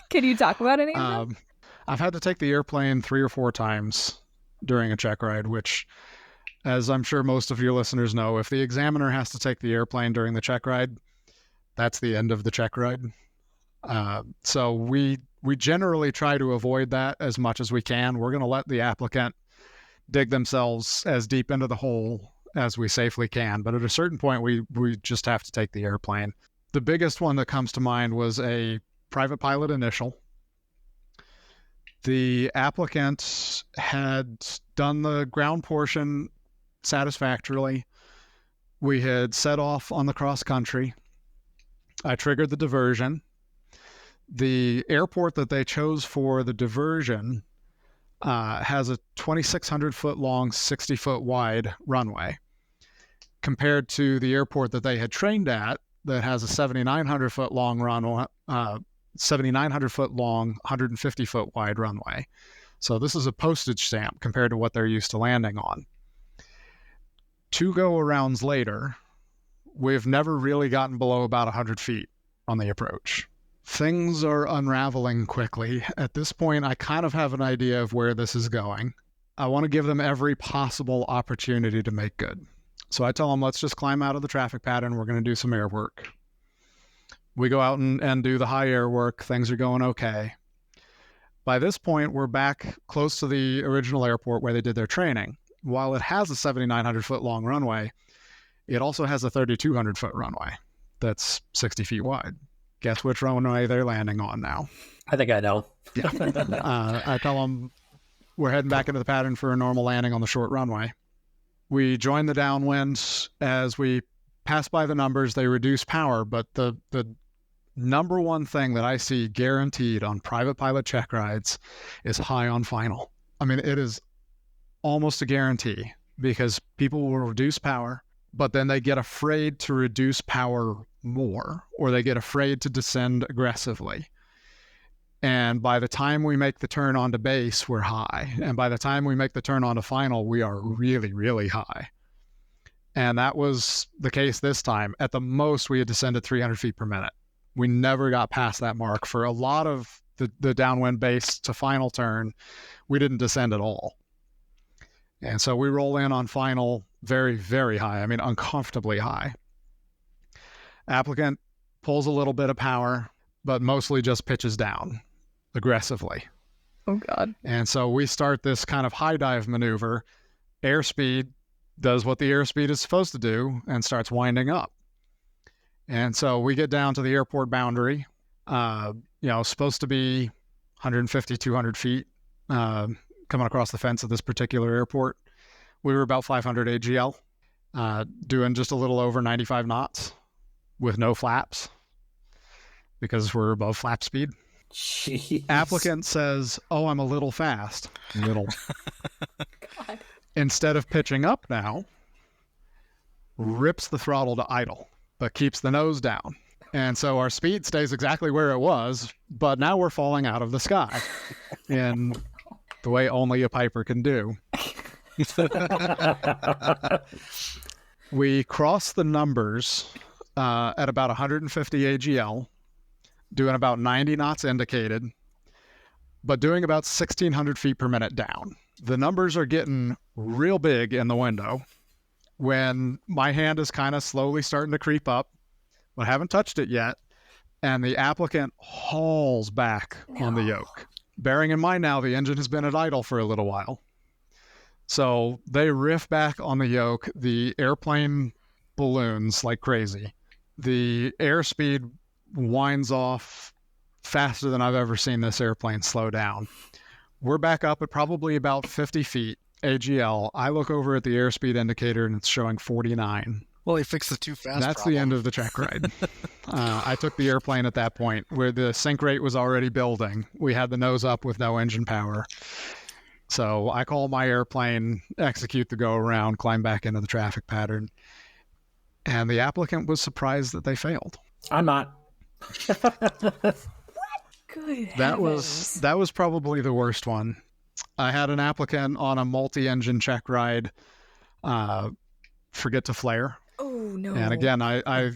Can you talk about any of them? I've had to take the airplane 3 or 4 times during a check ride, which, as I'm sure most of your listeners know, if the examiner has to take the airplane during the check ride, that's the end of the check ride. So we generally try to avoid that as much as we can. We're going to let the applicant dig themselves as deep into the hole as we safely can. But at a certain point, we just have to take the airplane. The biggest one that comes to mind was a private pilot initial. The applicant had done the ground portion satisfactorily. We had set off on the cross country. I triggered the diversion. The airport that they chose for the diversion has a 2,600 foot long, 60 foot wide runway, compared to the airport that they had trained at that has a 7,900 foot long runway, 7,900 foot long, 150 foot wide runway. So this is a postage stamp compared to what they're used to landing on. 2 go-arounds later, we've never really gotten below about 100 feet on the approach. Things are unraveling quickly. At this point, I kind of have an idea of where this is going. I want to give them every possible opportunity to make good. So I tell them, let's just climb out of the traffic pattern. We're going to do some air work. We go out and do the high air work. Things are going okay. By this point, we're back close to the original airport where they did their training. While it has a 7,900 foot long runway, it also has a 3,200 foot runway that's 60 feet wide. Guess which runway they're landing on now? I think I know. Yeah. I tell them, we're heading back into the pattern for a normal landing on the short runway. We join the downwind. As we pass by the numbers, they reduce power, but the number one thing that I see guaranteed on private pilot check rides is high on final. I mean, it is almost a guarantee because people will reduce power, but then they get afraid to reduce power more, or they get afraid to descend aggressively. And by the time we make the turn onto base, we're high. And by the time we make the turn onto final, we are really, really high. And that was the case this time. At the most, we had descended 300 feet per minute. We never got past that mark. For a lot of the downwind base to final turn, we didn't descend at all. And so we roll in on final very, very high. I mean, uncomfortably high. Applicant pulls a little bit of power, but mostly just pitches down aggressively. Oh, God. And so we start this kind of high dive maneuver. Airspeed does what the airspeed is supposed to do and starts winding up. And so we get down to the airport boundary, supposed to be 150, 200 feet coming across the fence of this particular airport. We were about 500 AGL, doing just a little over 95 knots with no flaps because we're above flap speed. Jeez. Applicant says, "Oh, I'm a little fast." Little. God. Instead of pitching up now, rips the throttle to idle, but keeps the nose down. And so our speed stays exactly where it was, but now we're falling out of the sky in the way only a piper can do. We cross the numbers at about 150 AGL, doing about 90 knots indicated, but doing about 1,600 feet per minute down. The numbers are getting real big in the window when my hand is kind of slowly starting to creep up, but I haven't touched it yet, and the applicant hauls back on the yoke. Bearing in mind now the engine has been at idle for a little while. So they riff back on the yoke. The airplane balloons like crazy. The airspeed winds off faster than I've ever seen this airplane slow down. We're back up at probably about 50 feet AGL. I look over at the airspeed indicator and it's showing 49. Well, he fixed the too fast That's problem. the end of the check ride. I took the airplane at that point where the sink rate was already building. We had the nose up with no engine power. So I call my airplane, execute the go around, climb back into the traffic pattern. And the applicant was surprised that they failed. I'm not. Good That heavens. was probably the worst one. I had an applicant on a multi-engine check ride forget to flare. Oh, no. And again, I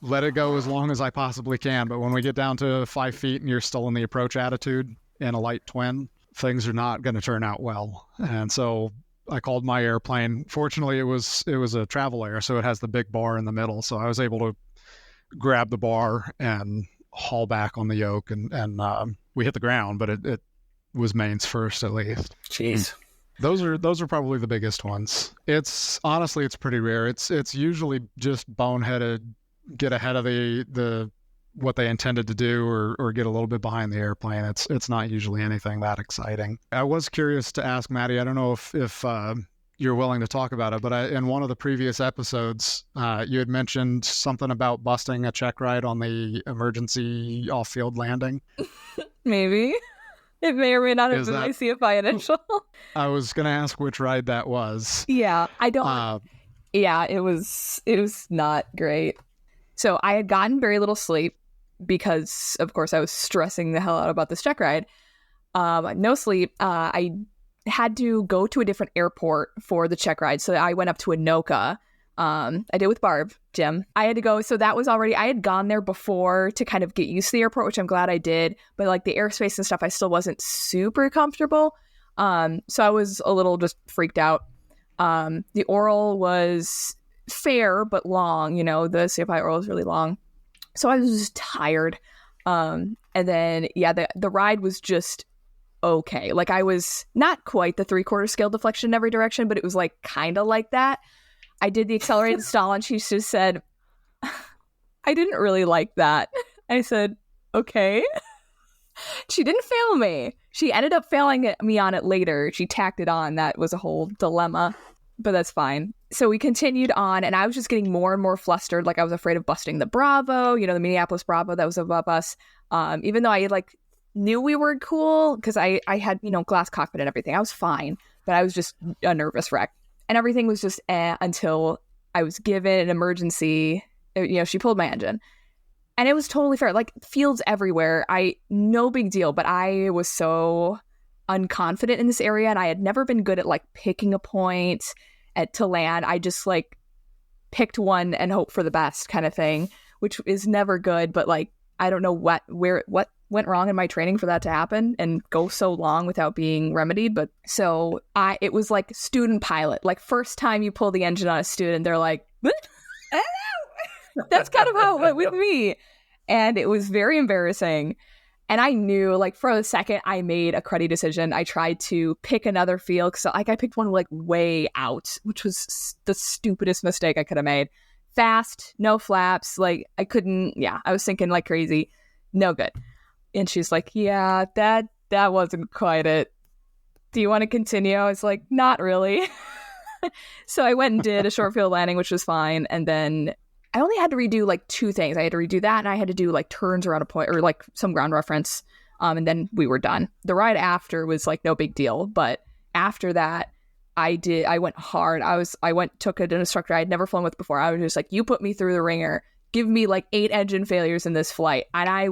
let it go as long as I possibly can. But when we get down to 5 feet and you're still in the approach attitude in a light twin, things are not going to turn out well. And so I called my airplane. Fortunately, it was a travel air, so it has the big bar in the middle. So I was able to grab the bar and haul back on the yoke, and we hit the ground, but it was mains first at least. Jeez. Those are probably the biggest ones. It's honestly pretty rare. It's usually just boneheaded, get ahead of the what they intended to do, or get a little bit behind the airplane. It's not usually anything that exciting. I was curious to ask Maddie. I don't know if you're willing to talk about it, but in one of the previous episodes, you had mentioned something about busting a check ride on the emergency off-field landing. Maybe. It may or may not have Is been my that- CFI initial. I was going to ask which ride that was. Yeah, I don't. Yeah, it was not great. So I had gotten very little sleep because, of course, I was stressing the hell out about this check ride. No sleep. I had to go to a different airport for the check ride. So I went up to Anoka. I did with Barb, Jim. I had to go. So that was already, I had gone there before to kind of get used to the airport, which I'm glad I did. But like the airspace and stuff, I still wasn't super comfortable. So I was a little just freaked out. The oral was fair, but long, the CFI oral is really long. So I was just tired. And then, the ride was just okay. Like I was not quite the 3/4 scale deflection in every direction, but it was like kind of like that. I did the accelerated stall and she just said, I didn't really like that. I said, okay. She didn't fail me. She ended up failing me on it later. She tacked it on. That was a whole dilemma, but that's fine. So we continued on, and I was just getting more and more flustered. Like I was afraid of busting the Bravo, the Minneapolis Bravo that was above us. Even though I knew we were cool because I had, glass cockpit and everything. I was fine, but I was just a nervous wreck. And everything was just until I was given an emergency. She pulled my engine. And it was totally fair. Like, fields everywhere. No big deal. But I was so unconfident in this area, and I had never been good at, picking a point to land. I just, picked one and hoped for the best kind of thing, which is never good. But, I don't know what went wrong in my training for that to happen and go so long without being remedied. But so it was like student pilot. First time you pull the engine on a student, they're like, that's kind of how it went with me. And it was very embarrassing. And I knew, for a second, I made a cruddy decision. I tried to pick another field. So, I picked one, way out, which was the stupidest mistake I could have made. Fast, no flaps. I couldn't, I was thinking like crazy. No good. And she's like, yeah, that wasn't quite it. Do you want to continue? I was like, not really. So I went and did a short field landing, which was fine. And then I only had to redo 2 things. I had to redo that, and I had to do turns around a point or some ground reference. And then we were done. The ride after was no big deal, but after that, I went hard. Took an instructor I had never flown with before. I was just like, you put me through the ringer. Give me 8 engine failures in this flight, and I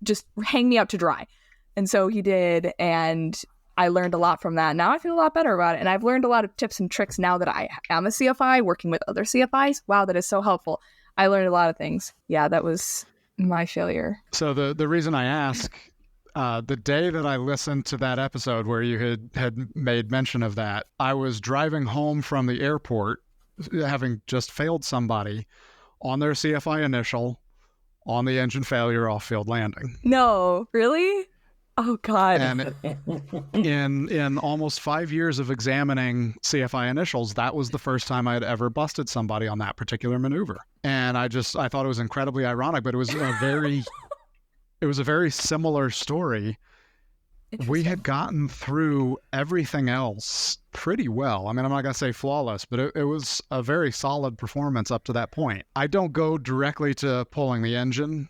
just hang me out to dry. And so he did, and I learned a lot from that. Now I feel a lot better about it. And I've learned a lot of tips and tricks now that I am a CFI working with other CFIs. Wow, that is so helpful. I learned a lot of things. Yeah, that was my failure. So the reason I ask, the day that I listened to that episode where you had made mention of that, I was driving home from the airport, having just failed somebody on their CFI initial on the engine failure off-field landing. No, really? Oh, God. And in almost 5 years of examining CFI initials, that was the first time I had ever busted somebody on that particular maneuver. And I thought it was incredibly ironic, but it was a very similar story. We had gotten through everything else pretty well. I mean, I'm not going to say flawless, but it was a very solid performance up to that point. I don't go directly to pulling the engine.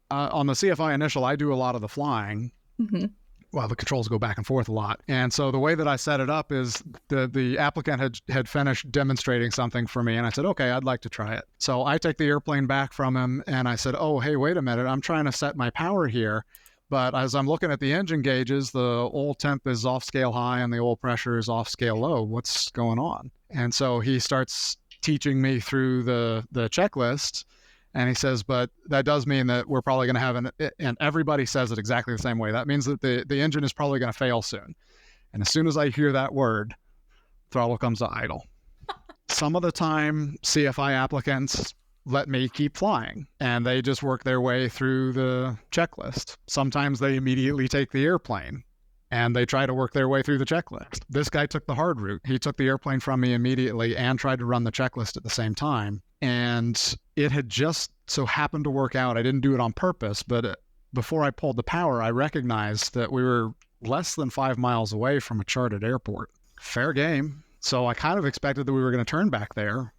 On the CFI initial, I do a lot of the flying. Mm-hmm. Well, the controls go back and forth a lot. And so the way that I set it up is the applicant had finished demonstrating something for me, and I said, okay, I'd like to try it. So I take the airplane back from him, and I said, oh, hey, wait a minute, I'm trying to set my power here. But as I'm looking at the engine gauges, the oil temp is off scale high and the oil pressure is off scale low. What's going on? And so he starts teaching me through the checklist. And he says, but that does mean that we're probably going to have and everybody says it exactly the same way. That means that the engine is probably going to fail soon. And as soon as I hear that word, throttle comes to idle. Some of the time, CFI applicants let me keep flying, and they just work their way through the checklist. Sometimes they immediately take the airplane, and they try to work their way through the checklist. This guy took the hard route. He took the airplane from me immediately and tried to run the checklist at the same time. And it had just so happened to work out. I didn't do it on purpose, but before I pulled the power, I recognized that we were less than 5 miles away from a charted airport. Fair game. So I kind of expected that we were going to turn back there.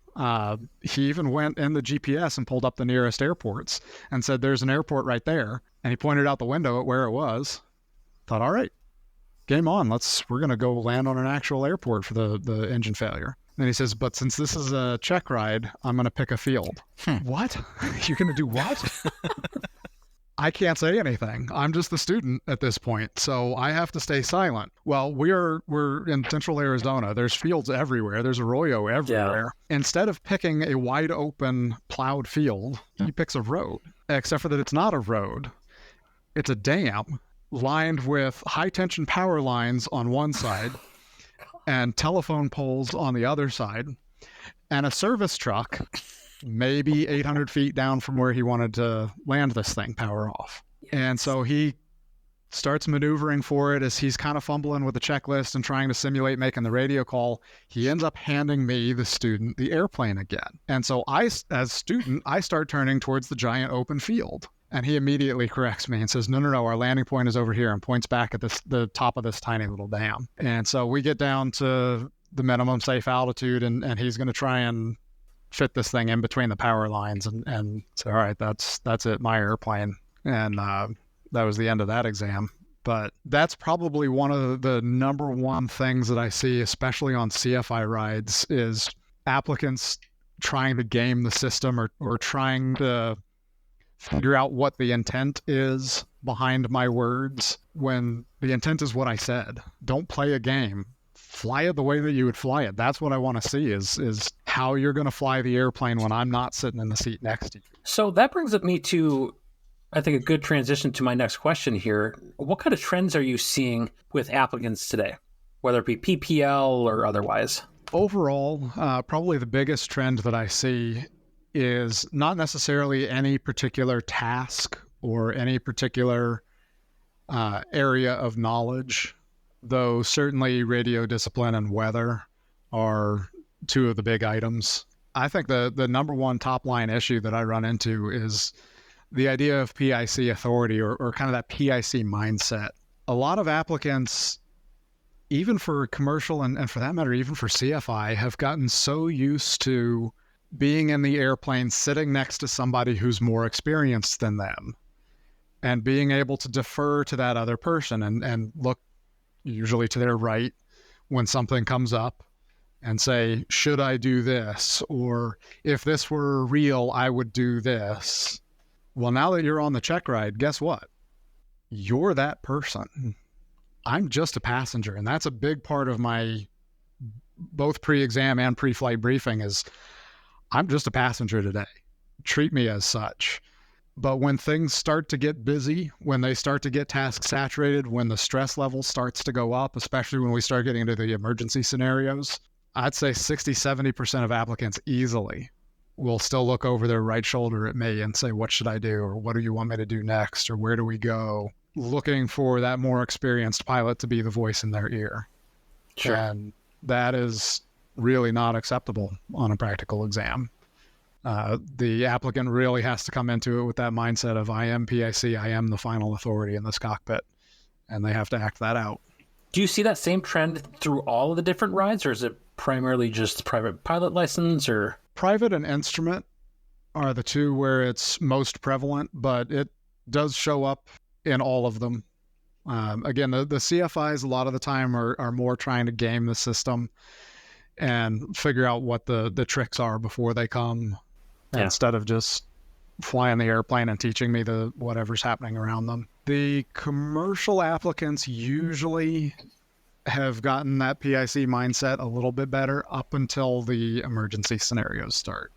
He even went in the GPS and pulled up the nearest airports and said, there's an airport right there. And he pointed out the window at where it was. Thought, all right, game on. We're going to go land on an actual airport for the engine failure. And he says, but since this is a check ride, I'm going to pick a field. What? You're going to do what? I can't say anything. I'm just the student at this point, so I have to stay silent. Well, we're in central Arizona. There's fields everywhere. There's arroyo everywhere. Yeah. Instead of picking a wide open plowed field, he picks a road, except for that it's not a road. It's a dam lined with high tension power lines on one side and telephone poles on the other side, and a service truck maybe 800 feet down from where he wanted to land this thing, power off. Yes. And so he starts maneuvering for it as he's kind of fumbling with the checklist and trying to simulate making the radio call. He ends up handing me, the student, the airplane again. And so I, as student, I start turning towards the giant open field. And he immediately corrects me and says, no, our landing point is over here, and points back at the top of this tiny little dam. And so we get down to the minimum safe altitude, and he's going to try and fit this thing in between the power lines. And so, all right, that's it, my airplane. And that was the end of that exam. But that's probably one of the number one things that I see, especially on CFI rides, is applicants trying to game the system or trying to figure out what the intent is behind my words, when the intent is what I said. Don't play a game. Fly it the way that you would fly it. That's what I want to see is how you're going to fly the airplane when I'm not sitting in the seat next to you. So that brings me to, I think, a good transition to my next question here. What kind of trends are you seeing with applicants today, whether it be PPL or otherwise? Overall, probably the biggest trend that I see is not necessarily any particular task or any particular area of knowledge, though certainly radio discipline and weather are two of the big items. I think the number one top line issue that I run into is the idea of PIC authority or kind of that PIC mindset. A lot of applicants, even for commercial and for that matter, even for CFI, have gotten so used to being in the airplane, sitting next to somebody who's more experienced than them, and being able to defer to that other person and look usually to their right when something comes up and say, should I do this? Or if this were real, I would do this. Well, now that you're on the Checkride, guess what? You're that person. I'm just a passenger. And that's a big part of my both pre-exam and pre-flight briefing is I'm just a passenger today. Treat me as such. But when things start to get busy, when they start to get task saturated, when the stress level starts to go up, especially when we start getting into the emergency scenarios, I'd say 60-70% of applicants easily will still look over their right shoulder at me and say, what should I do? Or what do you want me to do next? Or where do we go? Looking for that more experienced pilot to be the voice in their ear. Sure. And that is really not acceptable on a practical exam. The applicant really has to come into it with that mindset of I am PIC, I am the final authority in this cockpit, and they have to act that out. Do you see that same trend through all of the different rides, or is it primarily just private pilot license? Or private and instrument are the two where it's most prevalent, but it does show up in all of them. Again, the CFIs a lot of the time are more trying to game the system and figure out what the tricks are before they come, instead of just flying the airplane and teaching me the whatever's happening around them. The commercial applicants usually have gotten that PIC mindset a little bit better up until the emergency scenarios start.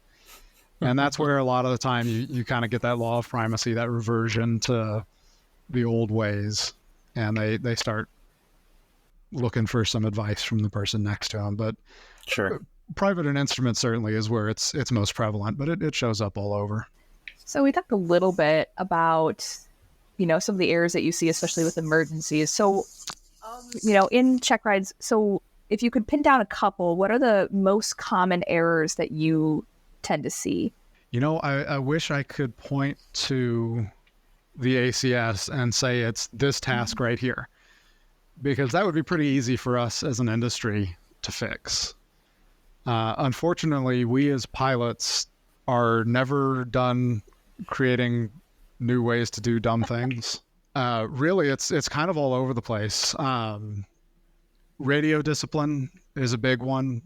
And that's where a lot of the time you kind of get that law of primacy, that reversion to the old ways, and they start looking for some advice from the person next to them. But sure, private and instrument certainly is where it's most prevalent, but it shows up all over. So we talked a little bit about, some of the errors that you see, especially with emergencies. So, in check rides, so if you could pin down a couple, what are the most common errors that you tend to see? I wish I could point to the ACS and say it's this task right here, because that would be pretty easy for us as an industry to fix. Unfortunately, we as pilots are never done creating new ways to do dumb things. Really, it's kind of all over the place. Radio discipline is a big one.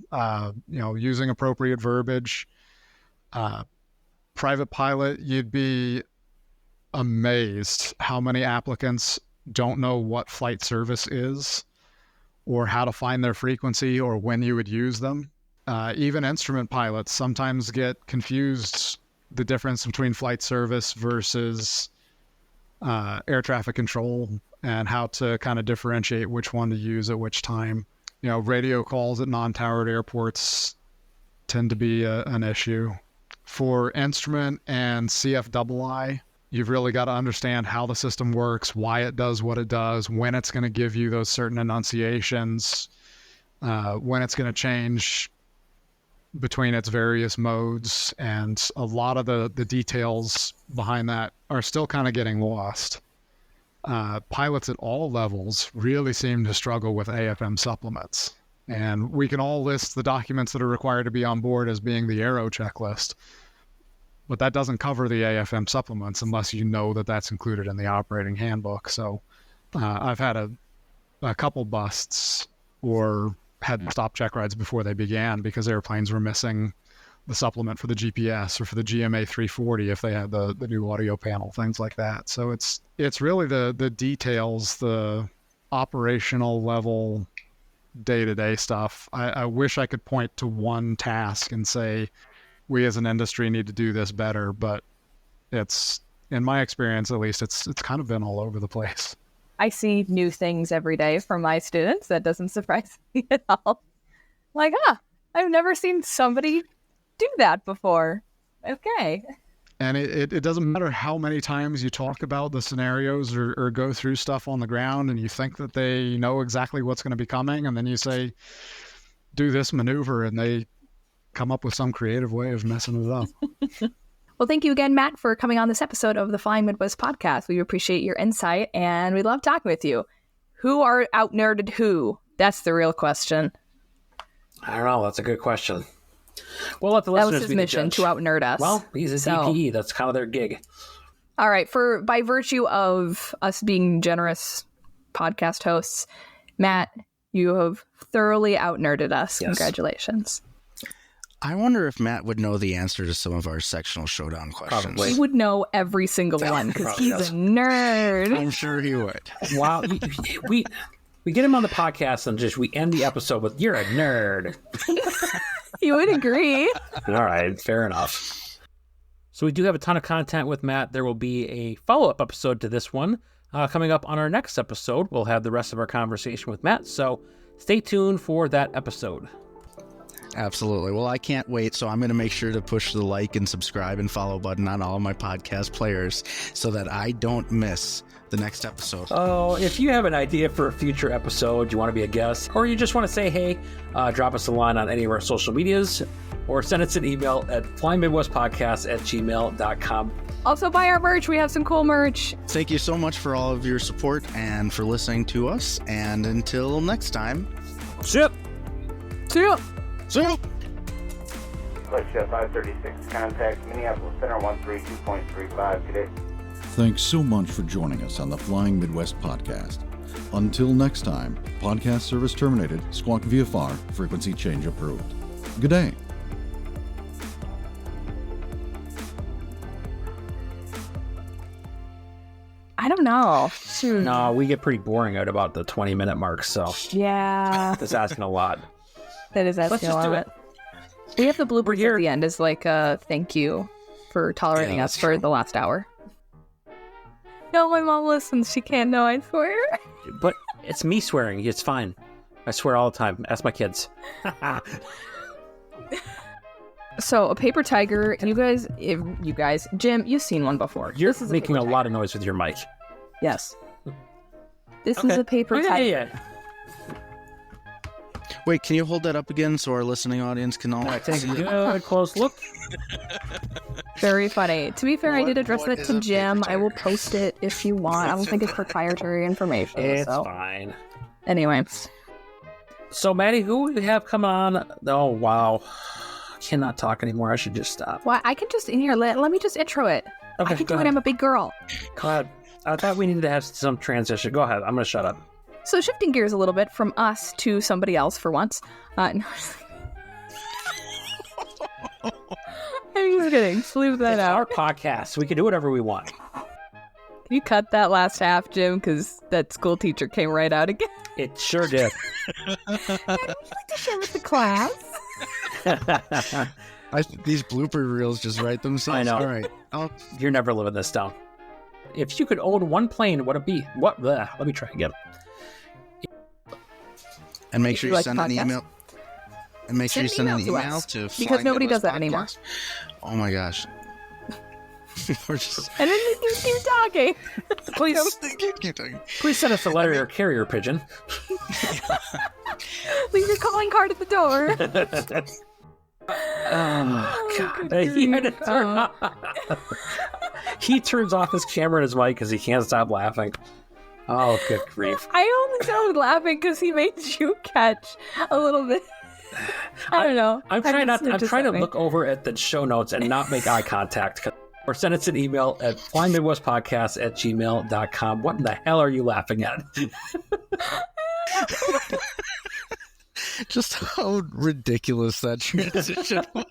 Using appropriate verbiage. Private pilot, you'd be amazed how many applicants don't know what flight service is, or how to find their frequency, or when you would use them. Even instrument pilots sometimes get confused the difference between flight service versus air traffic control, and how to kind of differentiate which one to use at which time. Radio calls at non-towered airports tend to be an issue. For instrument and CFII, you've really got to understand how the system works, why it does what it does, when it's going to give you those certain enunciations, when it's going to change between its various modes, and a lot of the details behind that are still kind of getting lost. Pilots at all levels really seem to struggle with AFM supplements. And we can all list the documents that are required to be on board as being the Aero checklist, but that doesn't cover the AFM supplements unless you know that that's included in the operating handbook. So I've had a couple busts or had to stop check rides before they began because airplanes were missing the supplement for the GPS or for the GMA 340 if they had the new audio panel, things like that. So it's really the details, the operational level day-to-day stuff. I wish I could point to one task and say, we as an industry need to do this better, but it's, in my experience at least, it's kind of been all over the place. I see new things every day from my students. That doesn't surprise me at all. Like, I've never seen somebody do that before. Okay. And it doesn't matter how many times you talk about the scenarios or go through stuff on the ground and you think that they know exactly what's going to be coming, and then you say, do this maneuver, and they come up with some creative way of messing it up. Well, thank you again, Matt, for coming on this episode of the Flying Midwest podcast. We appreciate your insight, and we love talking with you. Who are out-nerded who? That's the real question. I don't know. That's a good question. We'll let the listeners that was his be mission, the to out-nerd us. Well, he's a DPE. That's kind of their gig. All right. By virtue of us being generous podcast hosts, Matt, you have thoroughly out-nerded us. Yes. Congratulations. I wonder if Matt would know the answer to some of our sectional showdown questions. Probably. He would know every single one because he's a nerd. I'm sure he would. Wow. We get him on the podcast and we end the episode with, you're a nerd. You would agree. All right. Fair enough. So we do have a ton of content with Matt. There will be a follow-up episode to this one coming up on our next episode. We'll have the rest of our conversation with Matt. So stay tuned for that episode. Absolutely. Well, I can't wait, so I'm going to make sure to push the like and subscribe and follow button on all of my podcast players so that I don't miss the next episode. Oh, if you have an idea for a future episode, you want to be a guest, or you just want to say hey, drop us a line on any of our social medias, or send us an email at flyingmidwestpodcast@gmail.com. Also, buy our merch. We have some cool merch. Thank you so much for all of your support and for listening to us. And until next time, see ya. See ya. So, Flight 536, contact Minneapolis Center 132.35 today. Thanks so much for joining us on the Flying Midwest podcast. Until next time, podcast service terminated, squawk VFR, frequency change approved. Good day. I don't know. No, we get pretty boring at about the 20-minute mark, so yeah, that's asking a lot. That is asking a lot. We have the bloopers at the end as like a thank you for tolerating us for the last hour. No, my mom listens. She can't know I swear. But it's me swearing. It's fine. I swear all the time. Ask my kids. So, a paper tiger, you guys, Jim, you've seen one before. You're making a lot of noise with your mic. Yes. This is a paper tiger. Yeah. Wait, can you hold that up again so our listening audience can all take a good close look? Very funny. To be fair, I did address that to Jim. I will post it if you want. I don't think it's proprietary information. It's fine. Anyway. So, Maddie, who do we have come on? Oh, wow. I cannot talk anymore. I should just stop. Well, I can just, in here, let me just intro it. Okay, I can do it. I'm a big girl. God, I thought we needed to have some transition. Go ahead. I'm going to shut up. So shifting gears a little bit from us to somebody else for once. No, I'm just kidding. Just leave that out. It's our podcast. We can do whatever we want. Can you cut that last half, Jim? Because that school teacher came right out again. It sure did. Would you like to share with the class? These blooper reels just write themselves. I know. All right. You're never living this down. If you could own one plane, what would it be? What? Bleh. Let me try again. And make sure you send an email. And make sure you send an email to because nobody does that anymore. Oh my gosh. We're just... And then you keep talking. Please send us a letter or carrier pigeon. Leave your calling card at the door. Oh, God. good He, had to grief. turn he turns off his camera and his mic because he can't stop laughing. Oh, good grief. I only started laughing because he made you catch a little bit. I don't know. I'm trying to me. look over at the show notes and not make eye contact. Or send us an email at flyingmidwestpodcast@gmail.com. What in the hell are you laughing at? Just how ridiculous that transition was.